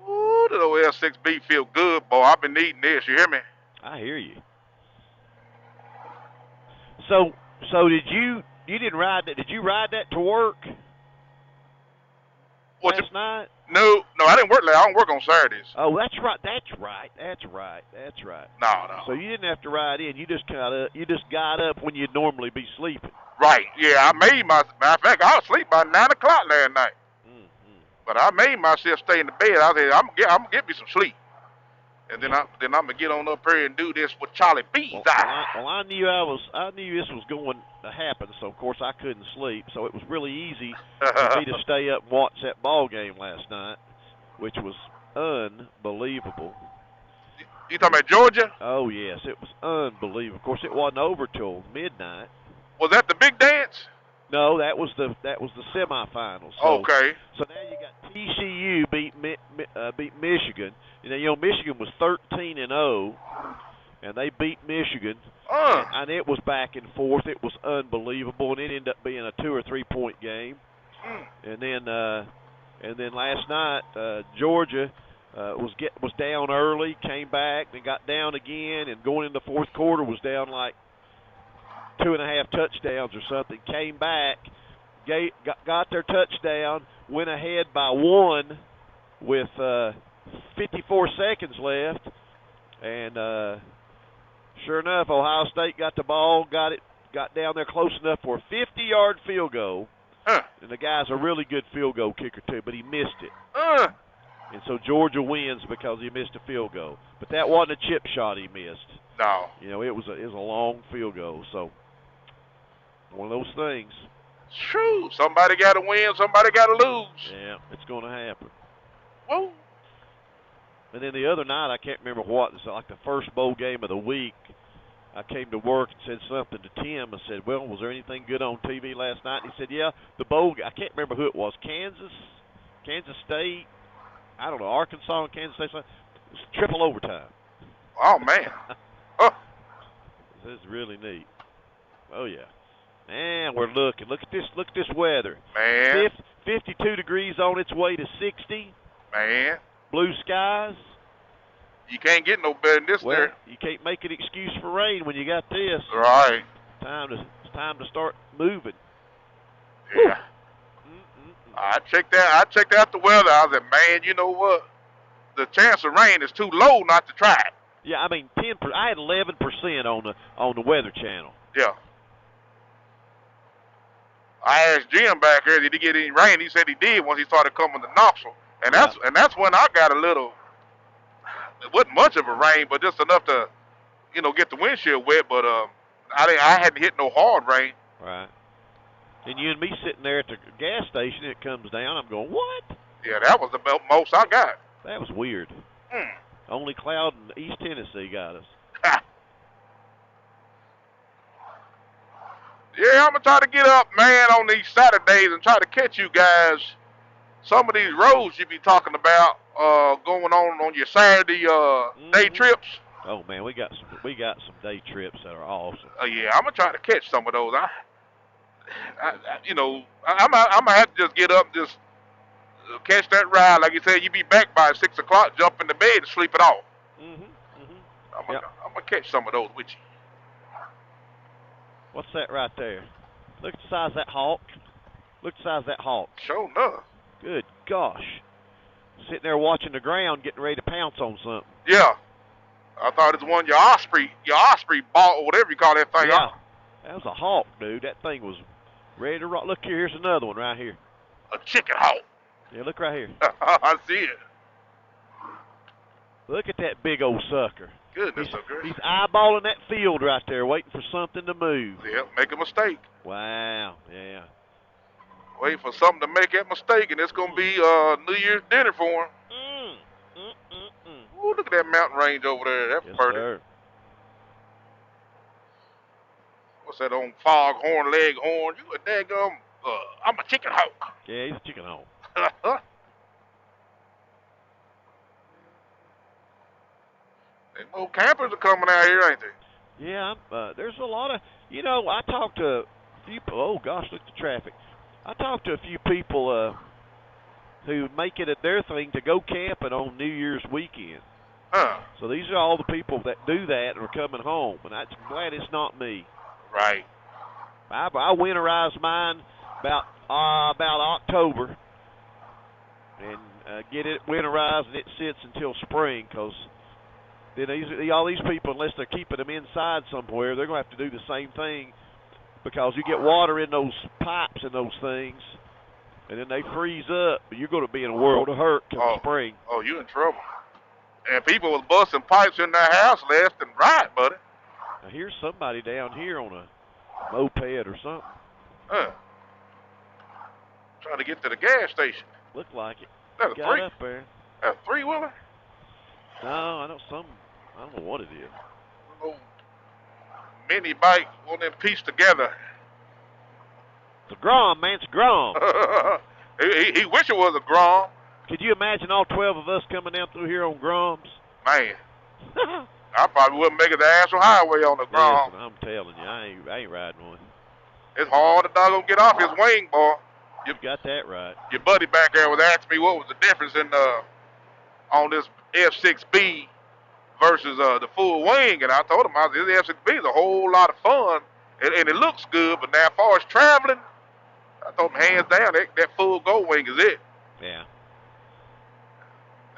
Ooh, the old L6B feel good, boy. I've been eating this. You hear me? I hear you. So did you didn't ride that? Did you ride that to work last night? No, I didn't work. I don't work on Saturdays. Oh, that's right. No. So you didn't have to ride in. You just got up when you'd normally be sleeping. Right. Yeah, I made matter of fact, I was asleep by 9 o'clock last night. Mm-hmm. But I made myself stay in the bed. I said, I'm gonna get me some sleep, and then I'm gonna get on up here and do this with Charlie B's. I knew this was going to happen, so of course I couldn't sleep. So it was really easy for me to stay up and watch that ball game last night, which was unbelievable. You talking about Georgia? Oh yes, it was unbelievable. Of course, it wasn't over till midnight. Was that the big dance? No, that was the semifinals. So, okay. So now you got TCU beat Michigan. You know Michigan was 13-0, and they beat Michigan, and it was back and forth. It was unbelievable, and it ended up being a 2 or 3 point game. And then last night Georgia was down early, came back, then got down again, and going into the fourth quarter was down like 2.5 touchdowns or something. Came back, got their touchdown, went ahead by 1 with 54 seconds left, and sure enough, Ohio State got the ball, got down there close enough for a 50-yard field goal. And the guy's a really good field goal kicker too, but he missed it. And so Georgia wins because he missed a field goal. But that wasn't a chip shot he missed. No. You know, it was a long field goal. So one of those things. True. Somebody got to win. Somebody got to lose. Yeah, it's going to happen. Whoa. And then the other night, I can't remember what. It's like the first bowl game of the week. I came to work and said something to Tim. I said, well, was there anything good on TV last night? And he said, yeah, the bowl. I can't remember who it was. Kansas State. I don't know. Arkansas and Kansas State. It was triple overtime. Oh, man. Oh. This is really neat. Oh, yeah. And we're looking. Look at this weather. Man. 52 degrees on its way to 60. Man. Blue skies. You can't get no better than this Well, there. you can't make an excuse for rain when you got this. Right. It's time to start moving. Yeah. I checked out the weather. I said, man, you know what? The chance of rain is too low not to try it. Yeah, I mean 10%. I had 11% on the Weather Channel. Yeah. I asked Jim back here, did he get any rain? He said he did once he started coming to Knoxville. And that's when I got a little. It wasn't much of a rain, but just enough to, get the windshield wet. But I hadn't hit no hard rain. Right. And you and me sitting there at the gas station, it comes down. I'm going, what? Yeah, that was the most I got. That was weird. Only cloud in East Tennessee got us. Yeah, I'm going to try to get up, man, on these Saturdays and try to catch you guys some of these roads you be talking about going on your Saturday day trips. Oh, man, we got some day trips that are awesome. Yeah, I'm going to try to catch some of those. I'm going to have to just get up and just catch that ride. Like you said, you be back by 6 o'clock, jump in the bed and sleep it off. I'm going to catch some of those with you. What's that right there? Look at the size of that hawk. Look at the size of that hawk. Sure enough. Good gosh. Sitting there watching the ground, getting ready to pounce on something. Yeah. I thought it was one your Osprey ball or whatever you call that thing. Yeah. That was a hawk, dude. That thing was ready to rock. Look here, here's another one right here. A chicken hawk. Yeah, look right here. I see it. Look at that big old sucker. Goodness, he's eyeballing that field right there, waiting for something to move. Yeah, make a mistake. Wow, yeah. Waiting for something to make that mistake, and it's going to be New Year's dinner for him. Ooh, look at that mountain range over there. That's pretty. Sir. What's that on foghorn, leghorn? You a daggum, I'm a chicken hawk. Yeah, he's a chicken hawk. And more campers are coming out here, ain't they? Yeah, there's a lot of, I talked to a few, oh gosh, look at the traffic. I talked to a few people who make it their thing to go camping on New Year's weekend. So these are all the people that do that and are coming home, and I'm glad it's not me. Right. I winterize mine about October and get it winterized, and it sits until spring, because then all these people, unless they're keeping them inside somewhere, they're going to have to do the same thing, because you get water in those pipes and those things, and then they freeze up. You're going to be in a world of hurt come spring. Oh, you're in trouble. And people was busting pipes in their house left and right, buddy. Now, here's somebody down here on a moped or something. Trying to get to the gas station. Looked like it. That's Got up there. A three-wheeler? No, I don't know what it is. A little mini bike, one of them pieced together. It's a Grom, man. It's a Grom. he wish it was a Grom. Could you imagine all 12 of us coming down through here on Groms? Man. I probably wouldn't make it the Asheville Highway on the Grom. Listen, I'm telling you, I ain't riding one. It's hard to doggone get off his wing, boy. You got that right. Your buddy back there was asking me what was the difference in on this F6B versus the full wing, and I told him this F6B is a whole lot of fun, and it looks good, but now as far as traveling, I told him hands down that full gold wing is it. Yeah.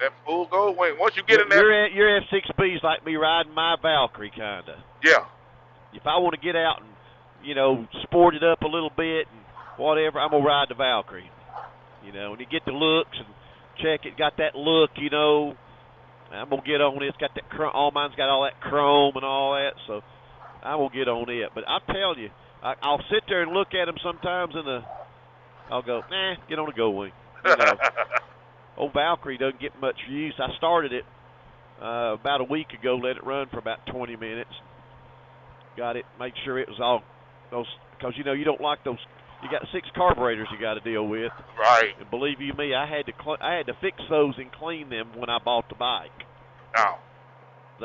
That full gold wing. Once you get in there, your F6B is like me riding my Valkyrie, kinda. Yeah. If I want to get out and sport it up a little bit and whatever, I'm gonna ride the Valkyrie. When you get the looks and check it, got that look, I'm gonna get on it. It's got that all mine's got all that chrome and all that, so I'm gonna get on it. But I'll tell you, I'll sit there and look at them sometimes, and I'll go, get on the gold wing. Old Valkyrie doesn't get much use. I started it about a week ago. Let it run for about 20 minutes. Got it. Made sure it was all those, because you know you don't like those. You got 6 carburetors you got to deal with. Right. And believe you me, I had to fix those and clean them when I bought the bike. No.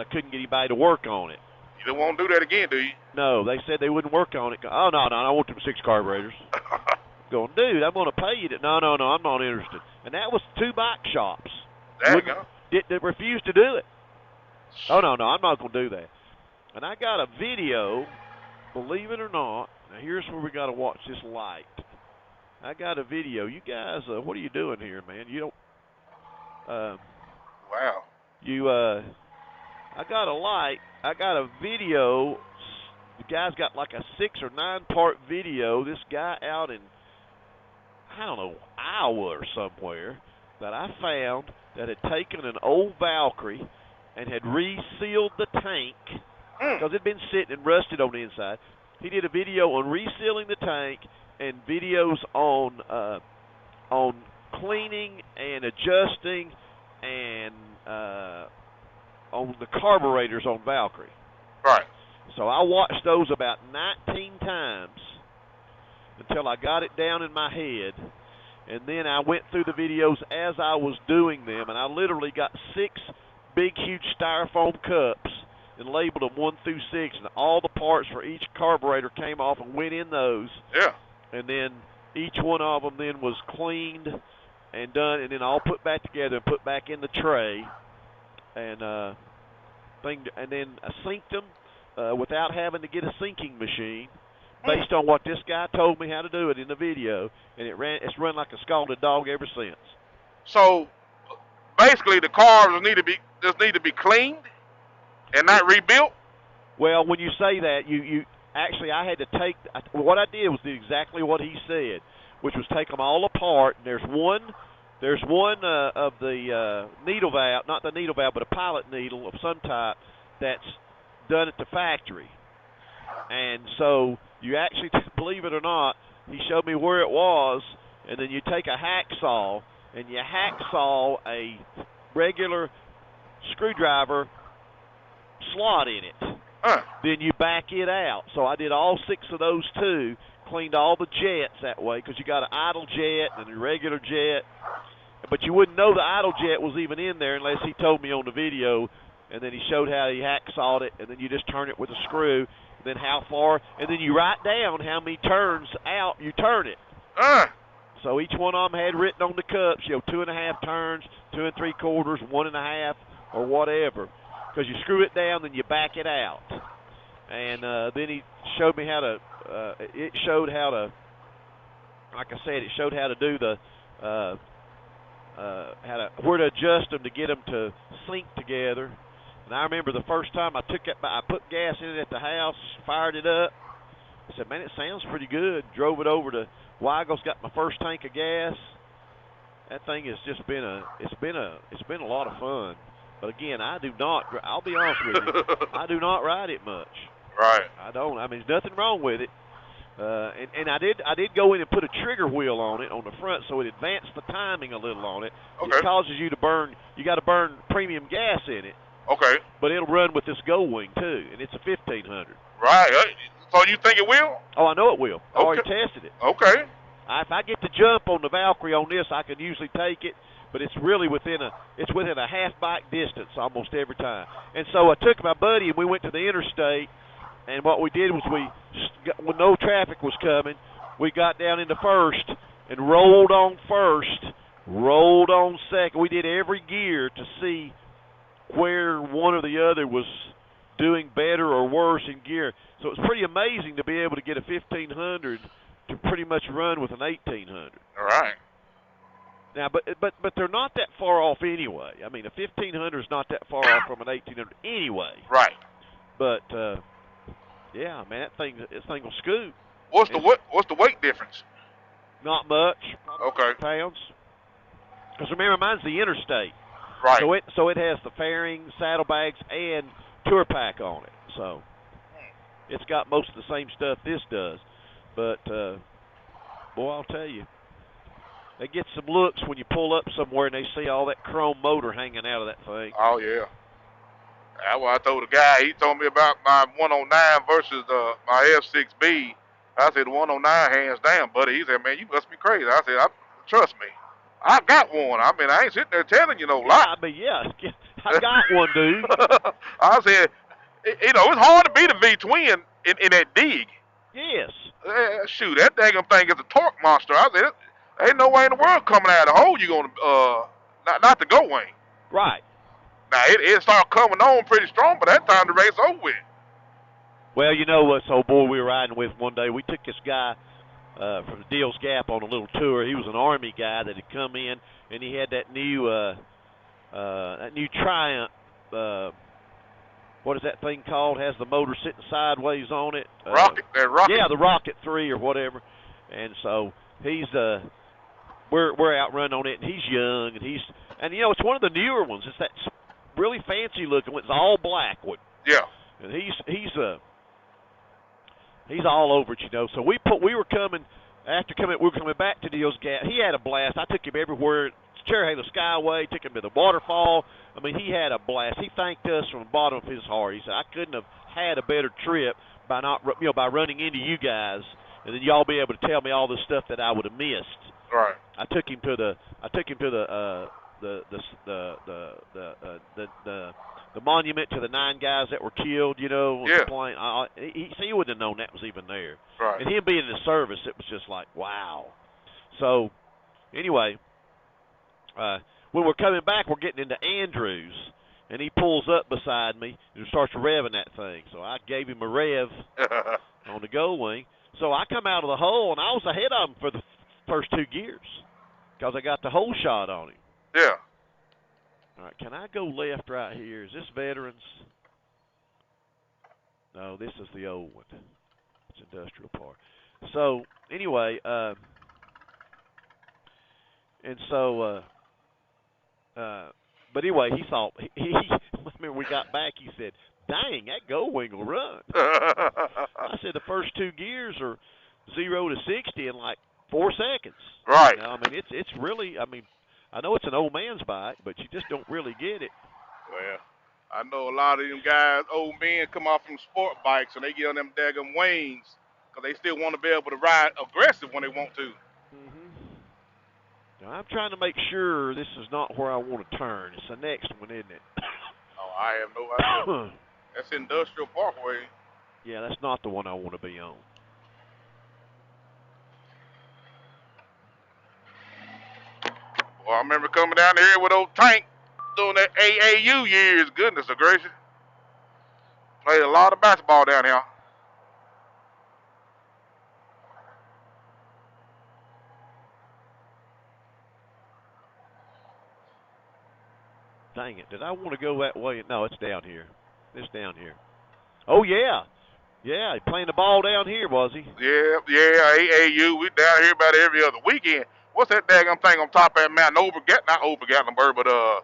I couldn't get anybody to work on it. You don't want to do that again, do you? No, they said they wouldn't work on it. Oh, no, I want them 6 carburetors. Going, dude, I'm going to pay you. No, I'm not interested. And that was 2 bike shops. There you go. They refused to do it. Oh, no, I'm not going to do that. And I got a video, believe it or not. Now, here's where we got to watch this light. I got a video. You guys, what are you doing here, man? You don't. Wow. I got a light. I got a video. The guy's got like a 6 or 9 part video. This guy out in, I don't know, Iowa or somewhere, that I found that had taken an old Valkyrie and had resealed the tank because it'd been sitting and rusted on the inside. He did a video on resealing the tank and videos on cleaning and adjusting and on the carburetors on Valkyrie. Right. So I watched those about 19 times until I got it down in my head. And then I went through the videos as I was doing them, and I literally got 6 big, huge styrofoam cups and labeled them 1 through 6, and all the parts for each carburetor came off and went in those. Yeah. And then each one of them then was cleaned and done, and then all put back together and put back in the tray. And then I synced them without having to get a syncing machine, based on what this guy told me how to do it in the video, and it's run like a scalded dog ever since. So basically, the cars just need to be cleaned and not rebuilt. Well, when you say that, you actually, I had to take what I did was exactly what he said, which was take them all apart. And there's one of the needle valve, not the needle valve, but a pilot needle of some type that's done at the factory. And so you actually, believe it or not, he showed me where it was, and then you take a hacksaw and you hacksaw a regular screwdriver slot in it. Then you back it out. So I did all 6 of those too, cleaned all the jets that way, because you got an idle jet and a regular jet. But you wouldn't know the idle jet was even in there unless he told me on the video, and then he showed how he hacksawed it, and then you just turn it with a screw, and then how far, and then you write down how many turns out you turn it. So each one of them had written on the cups, 2.5 turns, 2 3/4, 1.5, or whatever. Because you screw it down, then you back it out. And then he showed me how to, it showed how to, like I said, it showed how to do the, where to adjust them to get them to sync together. And I remember the first time I put gas in it at the house, fired it up. I said, man, it sounds pretty good. Drove it over to Weigel's, got my first tank of gas. That thing has just been it's been a lot of fun. But again, I'll be honest with you, I do not ride it much. Right. I don't. I mean, there's nothing wrong with it. And I did go in and put a trigger wheel on it on the front, so it advanced the timing a little on it. Okay. It causes you to burn. You got to burn premium gas in it. Okay. But it'll run with this Gold Wing too, and it's a 1500. Right. So you think it will? Oh, I know it will. I already Okay. tested it. Okay. If I get to jump on the Valkyrie on this, I can usually take it. But it's really within a half bike distance almost every time. And so I took my buddy and we went to the interstate, and what we did was when no traffic was coming, we got down into first and rolled on first, rolled on second. We did every gear to see where one or the other was doing better or worse in gear. So it was pretty amazing to be able to get a 1500 to pretty much run with an 1800. All right. Now, but they're not that far off anyway. I mean, a 1500 is not that far off from an 1800 anyway. Right. But yeah, man, this thing will scoot. What's the weight difference? Not much. Okay. Pounds. Because remember, mine's the interstate. Right. So it has the fairing, saddlebags, and tour pack on it. So it's got most of the same stuff this does. But boy, I'll tell you, they get some looks when you pull up somewhere and they see all that chrome motor hanging out of that thing. Oh, yeah. That's what I told the guy. He told me about my 109 versus my F6B. I said, the 109 hands down, buddy. He said, man, you must be crazy. I said, trust me. I got one. I mean, I ain't sitting there telling you no lie. Yeah, I mean, yeah. I got one, dude. I said, you know, it's hard to beat a V-twin in that dig. Yes. Shoot, that daggum thing is a torque monster. I said, ain't no way in the world coming out of the hole you going to, not the go wing. Right. Now, it started coming on pretty strong, but that time the race over with. Well, you know what, so boy we were riding with one day, we took this guy from Deals Gap on a little tour. He was an Army guy that had come in, and he had that new Triumph, what is that thing called? Has the motor sitting sideways on it. Rocket. Yeah, the Rocket 3 or whatever. And so he's we're out running on it, and he's young, and you know, it's one of the newer ones. It's that really fancy looking one. It's all black one. Yeah. And he's all over it, you know. So we were coming back to Deals Gap. He had a blast. I took him everywhere. Cherryhaler Skyway, took him to the waterfall. I mean, he had a blast. He thanked us from the bottom of his heart. He said, I couldn't have had a better trip by running into you guys, and then y'all be able to tell me all the stuff that I would have missed. Right. I took him to the monument to the 9 guys that were killed, you know, on the plane. He wouldn't have known that was even there. Right. And him being in the service, it was just like, wow. So, anyway, when we're coming back, we're getting into Andrews, and he pulls up beside me and starts revving that thing. So I gave him a rev on the go wing. So I come out of the hole, and I was ahead of him for the first 2 gears because I got the hole shot on him. Yeah. All right, can I go left right here? Is this Veterans? No, this is the old one. It's Industrial Park. So, anyway, but anyway, he thought, when we got back, he said, dang, that go wing will run. I said the first 2 gears are 0 to 60 in like 4 seconds. Right. You know, I mean, it's really, I mean, I know it's an old man's bike, but you just don't really get it. Well, I know a lot of them guys, old men, come off from sport bikes and they get on them daggum wings because they still want to be able to ride aggressive when they want to. Now, I'm trying to make sure this is not where I want to turn. It's the next one, isn't it? Oh, I have no idea. That's Industrial Parkway. Yeah, that's not the one I want to be on. Well, I remember coming down here with old Tank doing that AAU years. Goodness gracious. Played a lot of basketball down here. Dang it. Did I want to go that way? No, it's down here. It's down here. Oh, yeah. Yeah, he playing the ball down here, was he? Yeah, AAU. We down here about every other weekend. What's that daggum thing on top of that mountain? Not over Gatlinburg, but I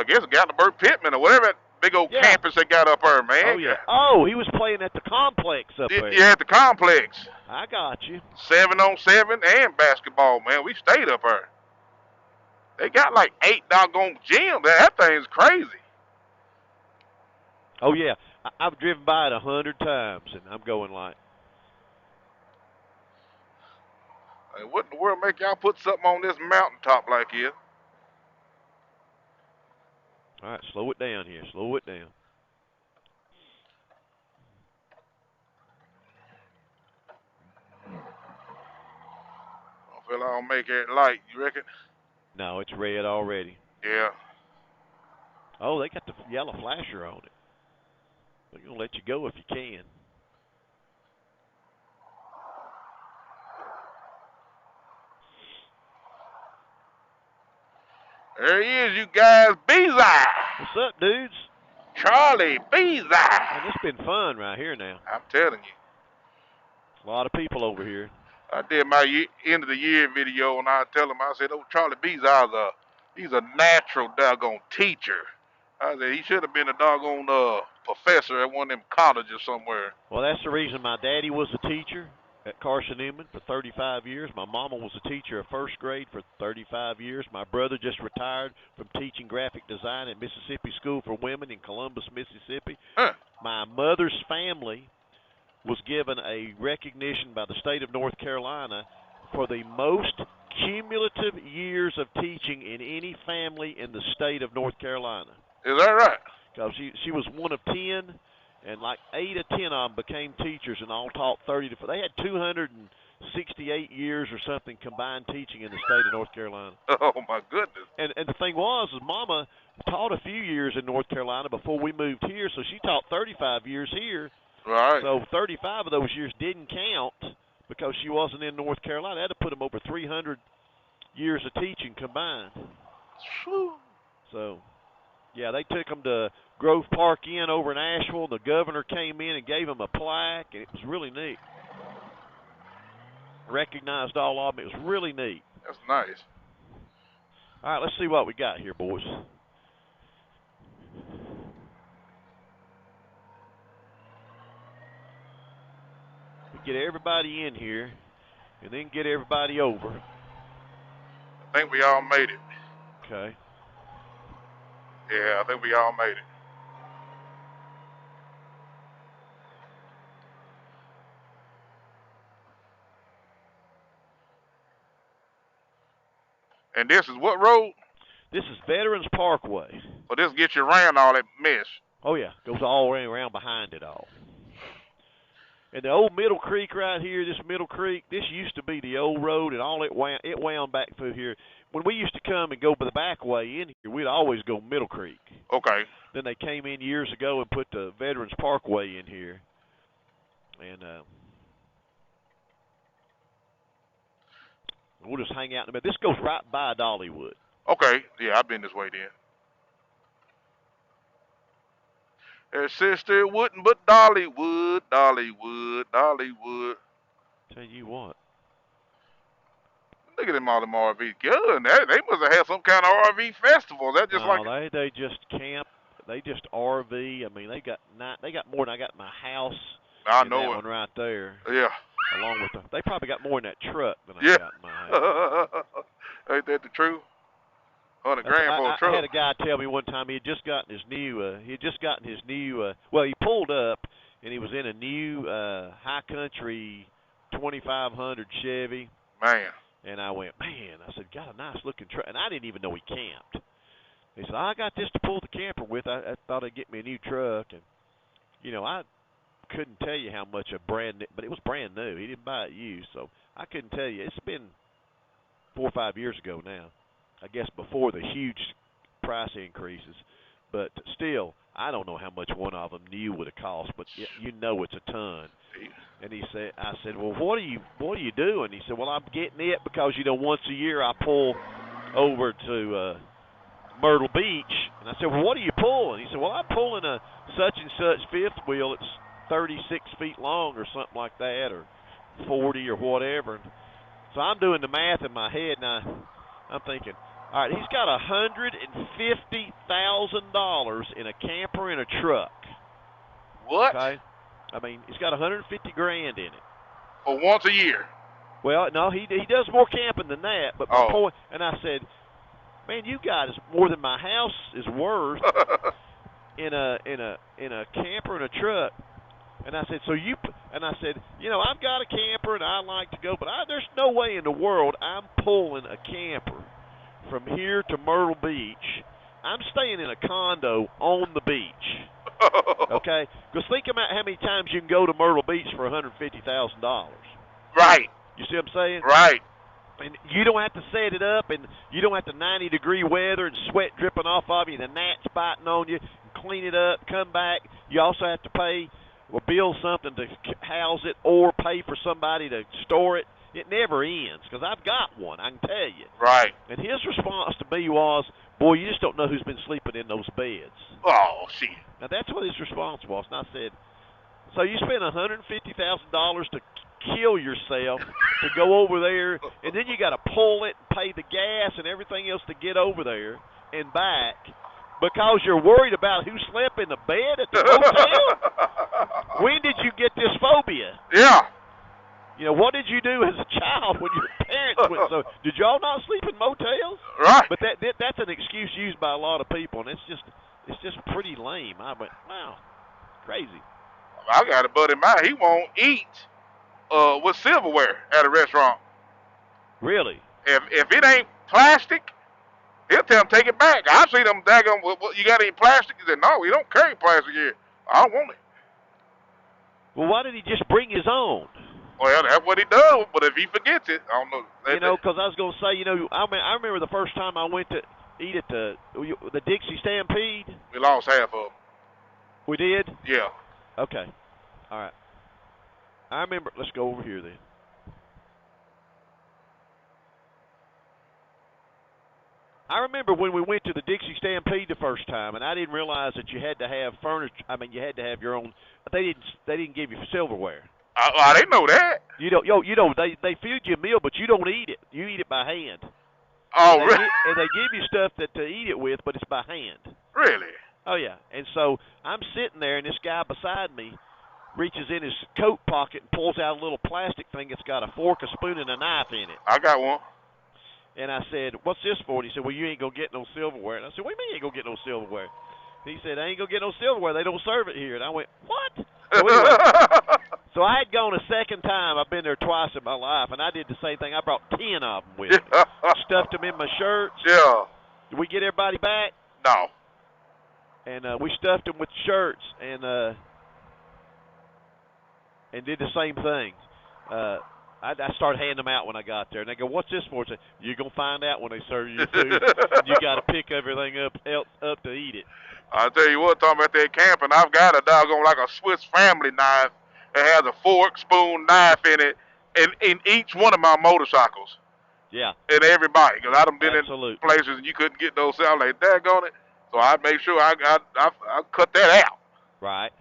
guess Gatlinburg Pittman or whatever that big old campus they got up there, man. Oh, yeah. Oh, he was playing at the complex up there. Yeah, at the complex. I got you. 7-on-7 and basketball, man. We stayed up there. They got like 8 doggone gyms. That thing's crazy. Oh, yeah. I've driven by it 100 times, and I'm going like. Hey, what in the world make y'all put something on this mountaintop like here? All right, slow it down here. Slow it down. I feel I don't make it light, you reckon? No, it's red already. Yeah. Oh, they got the yellow flasher on it. They're going to let you go if you can. There he is, you guys. Beezai. What's up, dudes? Charlie Beezai. Man, it's been fun right here now. I'm telling you. A lot of people over here. I did my end of the year video, and I tell him, I said, oh, Charlie Beezai, he's a natural doggone teacher. I said, he should have been a doggone professor at one of them colleges somewhere. Well, that's the reason my daddy was a teacher. at Carson Newman for 35 years. My mama was a teacher of first grade for 35 years. My brother just retired from teaching graphic design at Mississippi School for Women in Columbus, Mississippi. Huh. My mother's family was given a recognition by the state of North Carolina for the most cumulative years of teaching in any family in the state of North Carolina. Is that right? Because she was one of 10, and like 8 or 10 of them became teachers and all taught 30 to. They had 268 years or something combined teaching in the state of North Carolina. Oh my goodness. And the thing was, Mama taught a few years in North Carolina before we moved here, so she taught 35 years here. Right. So 35 of those years didn't count because she wasn't in North Carolina. That had to put them over 300 years of teaching combined. Whew. So, yeah, they took them to Grove Park Inn over in Asheville. The governor came in and gave them a plaque, and it was really neat. Recognized all of them. It was really neat. That's nice. All right, let's see what we got here, boys. Get everybody in here, and then get everybody over. I think we all made it. Okay. Yeah, I think we all made it. And this is what road? This is Veterans Parkway. Well, this gets you around all that mess. Oh, yeah. Goes all the way around behind it all. And the old Middle Creek right here, this Middle Creek, this used to be the old road, and all it wound back through here. When we used to come and go by the back way in here, we'd always go Middle Creek. Okay. Then they came in years ago and put the Veterans Parkway in here. And we'll just hang out in the middle. This goes right by Dollywood. Okay. Yeah, I've been this way then. Her sister wouldn't, but Dollywood, Dollywood, Dollywood. Tell you what. Look at them all them RVs. Good. They must have had some kind of RV festival. That just no, like they just camp. They just RV. I mean, they got more than I got in my house. I and know that it. one right there. Yeah. Along with they probably got more in that truck than I got in my house. Ain't that the truth? 100 grand for a truck. I had a guy tell me one time he had just gotten his new. Well, he pulled up and he was in a new High Country 2500 Chevy. Man. And I went, man. I said, got a nice looking truck, and I didn't even know he camped. He said, I got this to pull the camper with. I thought I'd get me a new truck, and I couldn't tell you how much but it was brand new. He didn't buy it used, so I couldn't tell you. It's been 4 or 5 years ago now. I guess before the huge price increases, but still, I don't know how much one of them new would have cost, but it's a ton. And I said, well, what are you doing? He said, well, I'm getting it because once a year I pull over to Myrtle Beach. And I said, well, what are you pulling? He said, well, I'm pulling a such and such fifth wheel. It's 36 feet long or something like that, or 40 or whatever. And so I'm doing the math in my head, and I'm thinking, all right, he's got $150,000 in a camper and a truck. What? Okay. I mean, he's got $150 grand in it. For once a year. Well, no, he does more camping than that. But my point, and I said, man, you got more than my house is worth in a camper and a truck. And I said, I've got a camper and I like to go, but there's no way in the world I'm pulling a camper from here to Myrtle Beach. I'm staying in a condo on the beach. Okay? Because think about how many times you can go to Myrtle Beach for $150,000. Right. You see what I'm saying? Right. And you don't have to set it up, and you don't have to 90-degree weather and sweat dripping off of you, and the gnats biting on you, and clean it up, come back. You also have to pay or build something to house it or pay for somebody to store it. It never ends because I've got one, I can tell you. Right. And his response to me was, boy, you just don't know who's been sleeping in those beds. Oh, shit. Now, that's what his response was. And I said, so you spend $150,000 to kill yourself to go over there, and then you got to pull it and pay the gas and everything else to get over there and back because you're worried about who slept in the bed at the hotel? When did you get this phobia? Yeah. you do as a child when your parents went. So did y'all not sleep in motels? Right. But that's an excuse used by a lot of people, and it's just pretty lame. I went, wow, crazy. I got a buddy of mine. He won't eat with silverware at a restaurant. Really? If it ain't plastic, he'll tell him take it back. I've seen them daggone. You got any plastic? He said, no, we don't carry plastic here. I don't want it. Well, why did he just bring his own? Well, that's what he does. But if he forgets it, I don't know. Because I was going to say, I remember the first time I went to eat at the Dixie Stampede. We lost half of them. We did? Yeah. Okay. All right. I remember. Let's go over here then. I remember when we went to the Dixie Stampede the first time, and I didn't realize that you had to have furniture. I mean, you had to have your own. They didn't give you silverware. I didn't know that. You don't. They feed you a meal, but you don't eat it. You eat it by hand. Oh, and really? And they give you stuff to eat it with, but it's by hand. Really? Oh yeah. And so I'm sitting there, and this guy beside me reaches in his coat pocket and pulls out a little plastic thing that's got a fork, a spoon, and a knife in it. I got one. And I said, what's this for? And he said, well, you ain't going to get no silverware. And I said, what do you mean you ain't going to get no silverware? He said, I ain't going to get no silverware. They don't serve it here. And I went, what? So anyway, so I had gone a second time. I've been there twice in my life, and I did the same thing. I brought 10 of them with me. Stuffed them in my shirts. Yeah. Did we get everybody back? No. And we stuffed them with shirts and did the same thing. I started handing them out when I got there. And they go, what's this for? I said, you're going to find out when they serve you food. You got to pick everything up to eat it. I'll tell you what, talking about that camping, I've got a doggone like a Swiss Family knife that has a fork, spoon, knife in it, in each one of my motorcycles. Yeah. And everybody, because I've been Absolutely. in places and you couldn't get those. I'm like, daggone it. So I make sure I cut that out. Right.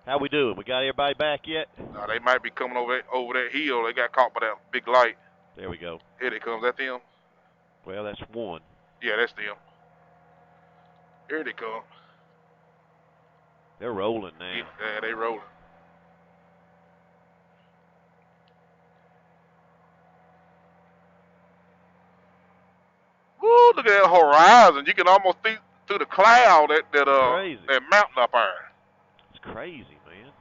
How we doing? We got everybody back yet? Now, they might be coming over that hill. They got caught by that big light. There we go. Here they come. Is that them? Well, that's one. Yeah, that's them. Here they come. They're rolling now. Yeah, they rolling. Woo, look at that horizon. You can almost see through the cloud that mountain up there. It's crazy, man.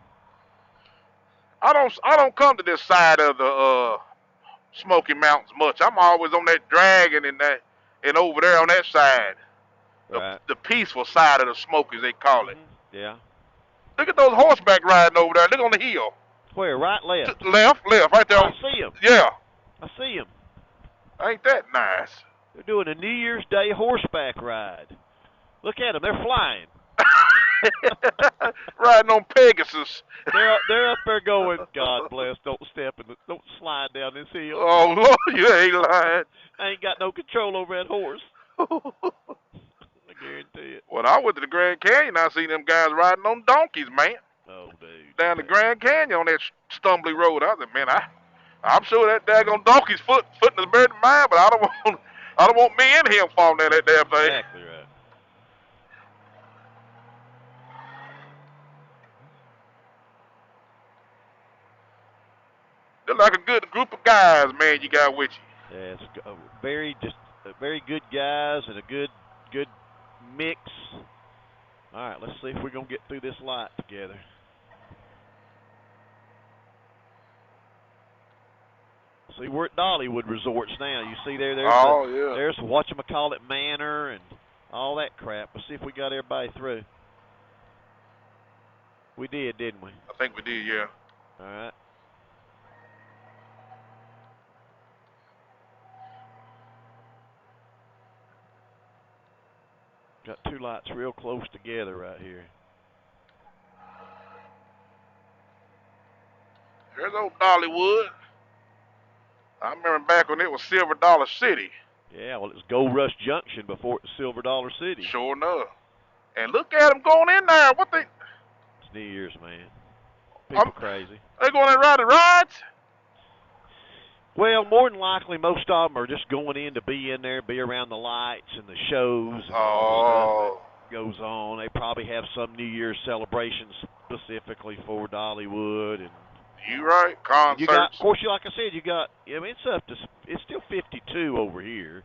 I don't come to this side of the Smoky Mountains much. I'm always on that Dragon and over there on that side. Right. The peaceful side of the Smokies, they call it. Yeah. Look at those horseback riding over there. Look on the hill. Where? Right, left? Left, right there. Oh, I see them. Yeah. I see them. Ain't that nice? They're doing a New Year's Day horseback ride. Look at them. They're flying. Riding on Pegasus. They're up there going, God bless, don't slide down this hill. Oh, Lord, you ain't lying. I ain't got no control over that horse. I guarantee it. When I went to the Grand Canyon, I seen them guys riding on donkeys, man. Oh, dude. Down the Grand Canyon on that stumbly road. I said, man, I'm sure that daggone donkey's foot is better than mine, but I don't want me and him falling down that damn thing. Exactly right. They're like a good group of guys, man, you got with you. Yeah, it's very good guys and a good mix. All right, let's see if we're going to get through this light together. See, we're at Dollywood Resorts now. You see there's whatchamacallit Manor and all that crap. Let's see if we got everybody through. We did, didn't we? I think we did, yeah. All right. Got two lights real close together right here. There's old Dollywood. I remember back when it was Silver Dollar City. Yeah, well, it was Gold Rush Junction before it was Silver Dollar City. Sure enough. And look at them going in there. What they? It's New Year's, man. People crazy. They going in riding rides? Well, more than likely, most of them are just going in to be in there, be around the lights and the shows and all the stuff that goes on. They probably have some New Year's celebrations specifically for Dollywood. And You right. Concerts. You got, of course, like I said, you got. I mean, it's up to. It's still 52 over here.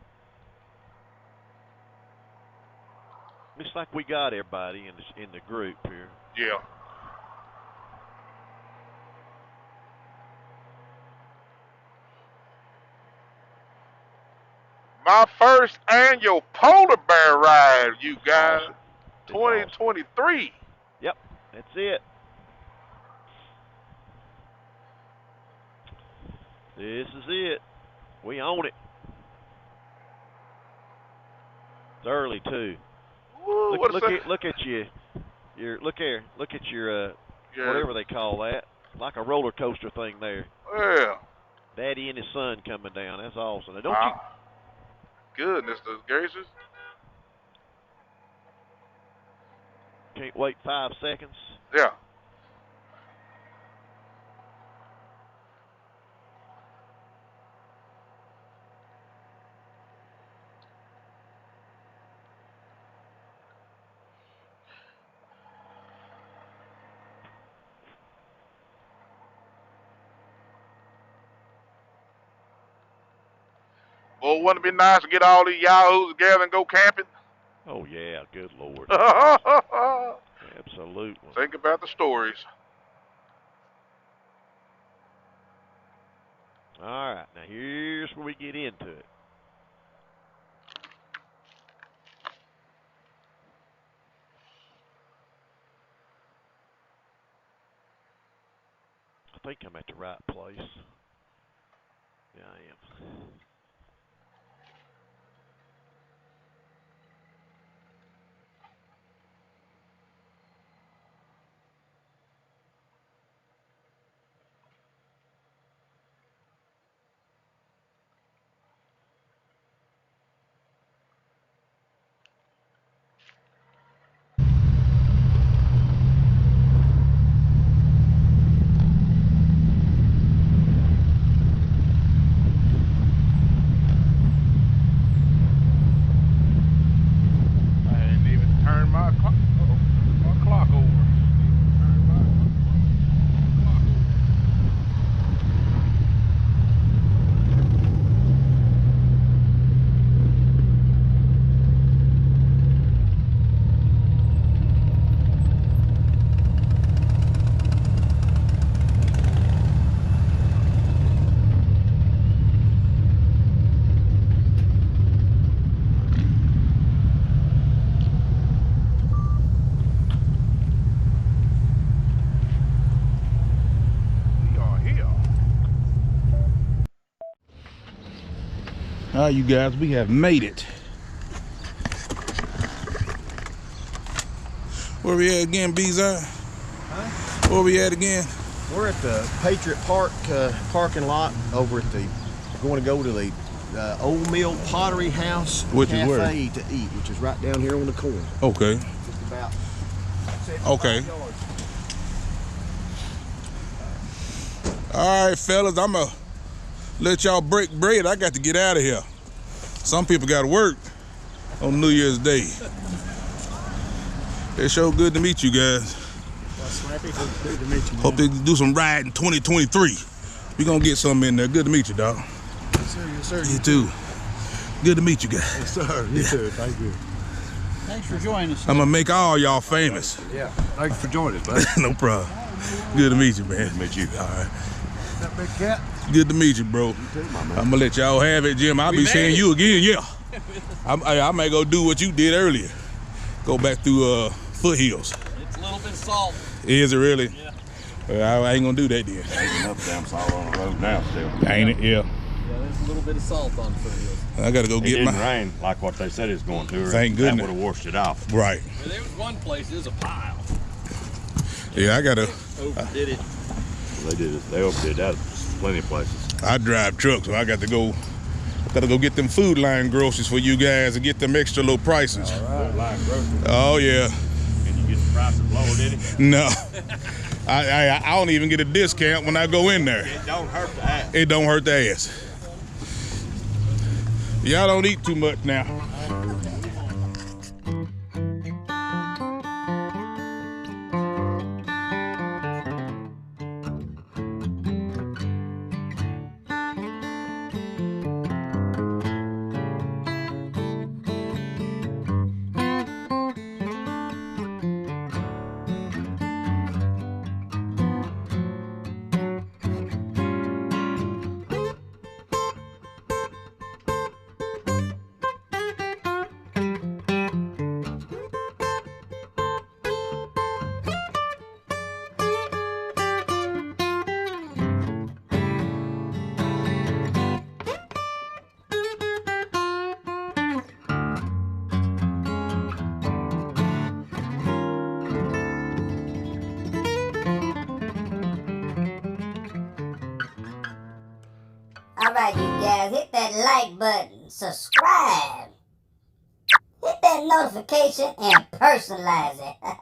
Looks like we got everybody in the group here. Yeah. My first annual polar bear ride, you guys. Awesome. 2023. Yep, that's it. This is it. We own it. It's early too. Ooh, Look at you. Look at your whatever they call that. Like a roller coaster thing there. Yeah. Daddy and his son coming down. That's awesome. Now, don't you? Goodness gracious. Can't wait 5 seconds. Yeah. Well, wouldn't it be nice to get all these yahoos together and go camping? Oh yeah, good Lord. Absolutely. Think about the stories. All right, now here's where we get into it. I think I'm at the right place. Yeah, I am. All right, you guys, we have made it. Where we at again, Bizarre? Huh? Where we at again? We're at the Patriot Park parking lot over at the. We're going to go to the Old Mill Pottery House Cafe to eat, which is right down here on the corner. Okay. Just about. Okay. Yards. All right, fellas, I'm going to let y'all break bread. I got to get out of here. Some people got to work on New Year's Day. It's so good to meet you guys. Good to meet you, man. Hope they do some riding 2023. We going to get something in there. Good to meet you, dog. Yes, sir. Yes, sir. You too. Good to meet you guys. Yes, sir. You too. Thank you. Thanks for joining us. I'm going to make all y'all famous. Yeah. Thanks for joining us, bud. No problem. Good to meet you, man. Good to meet you. All right. That big cat. Good to meet you, bro. You too, my man. I'm gonna let y'all have it, Jim. I'll be seeing you again, yeah. I might go do what you did earlier. Go back through foothills. It's a little bit of salt. Is it really? Yeah. Well, I ain't gonna do that then. There's enough damn salt on the road now still. Ain't it? Yeah. Yeah, there's a little bit of salt on the foothills. I gotta go It get didn't my. rain like what they said it's going to. Thank That goodness. would have washed it off. Right. Well, there was one place, there's a pile. Yeah, I gotta. Overdid it. They did it. They overdid that plenty of places. I drive trucks, so I got to go. Gotta go get them food line groceries for you guys and get them extra low prices. All right. Line groceries. Oh yeah. Can you get the prices lower, did it? No. I don't even get a discount when I go in there. It don't hurt to ask. It don't hurt the ass. Y'all don't eat too much now. Alright, you guys, hit that like button, subscribe, hit that notification, and personalize it.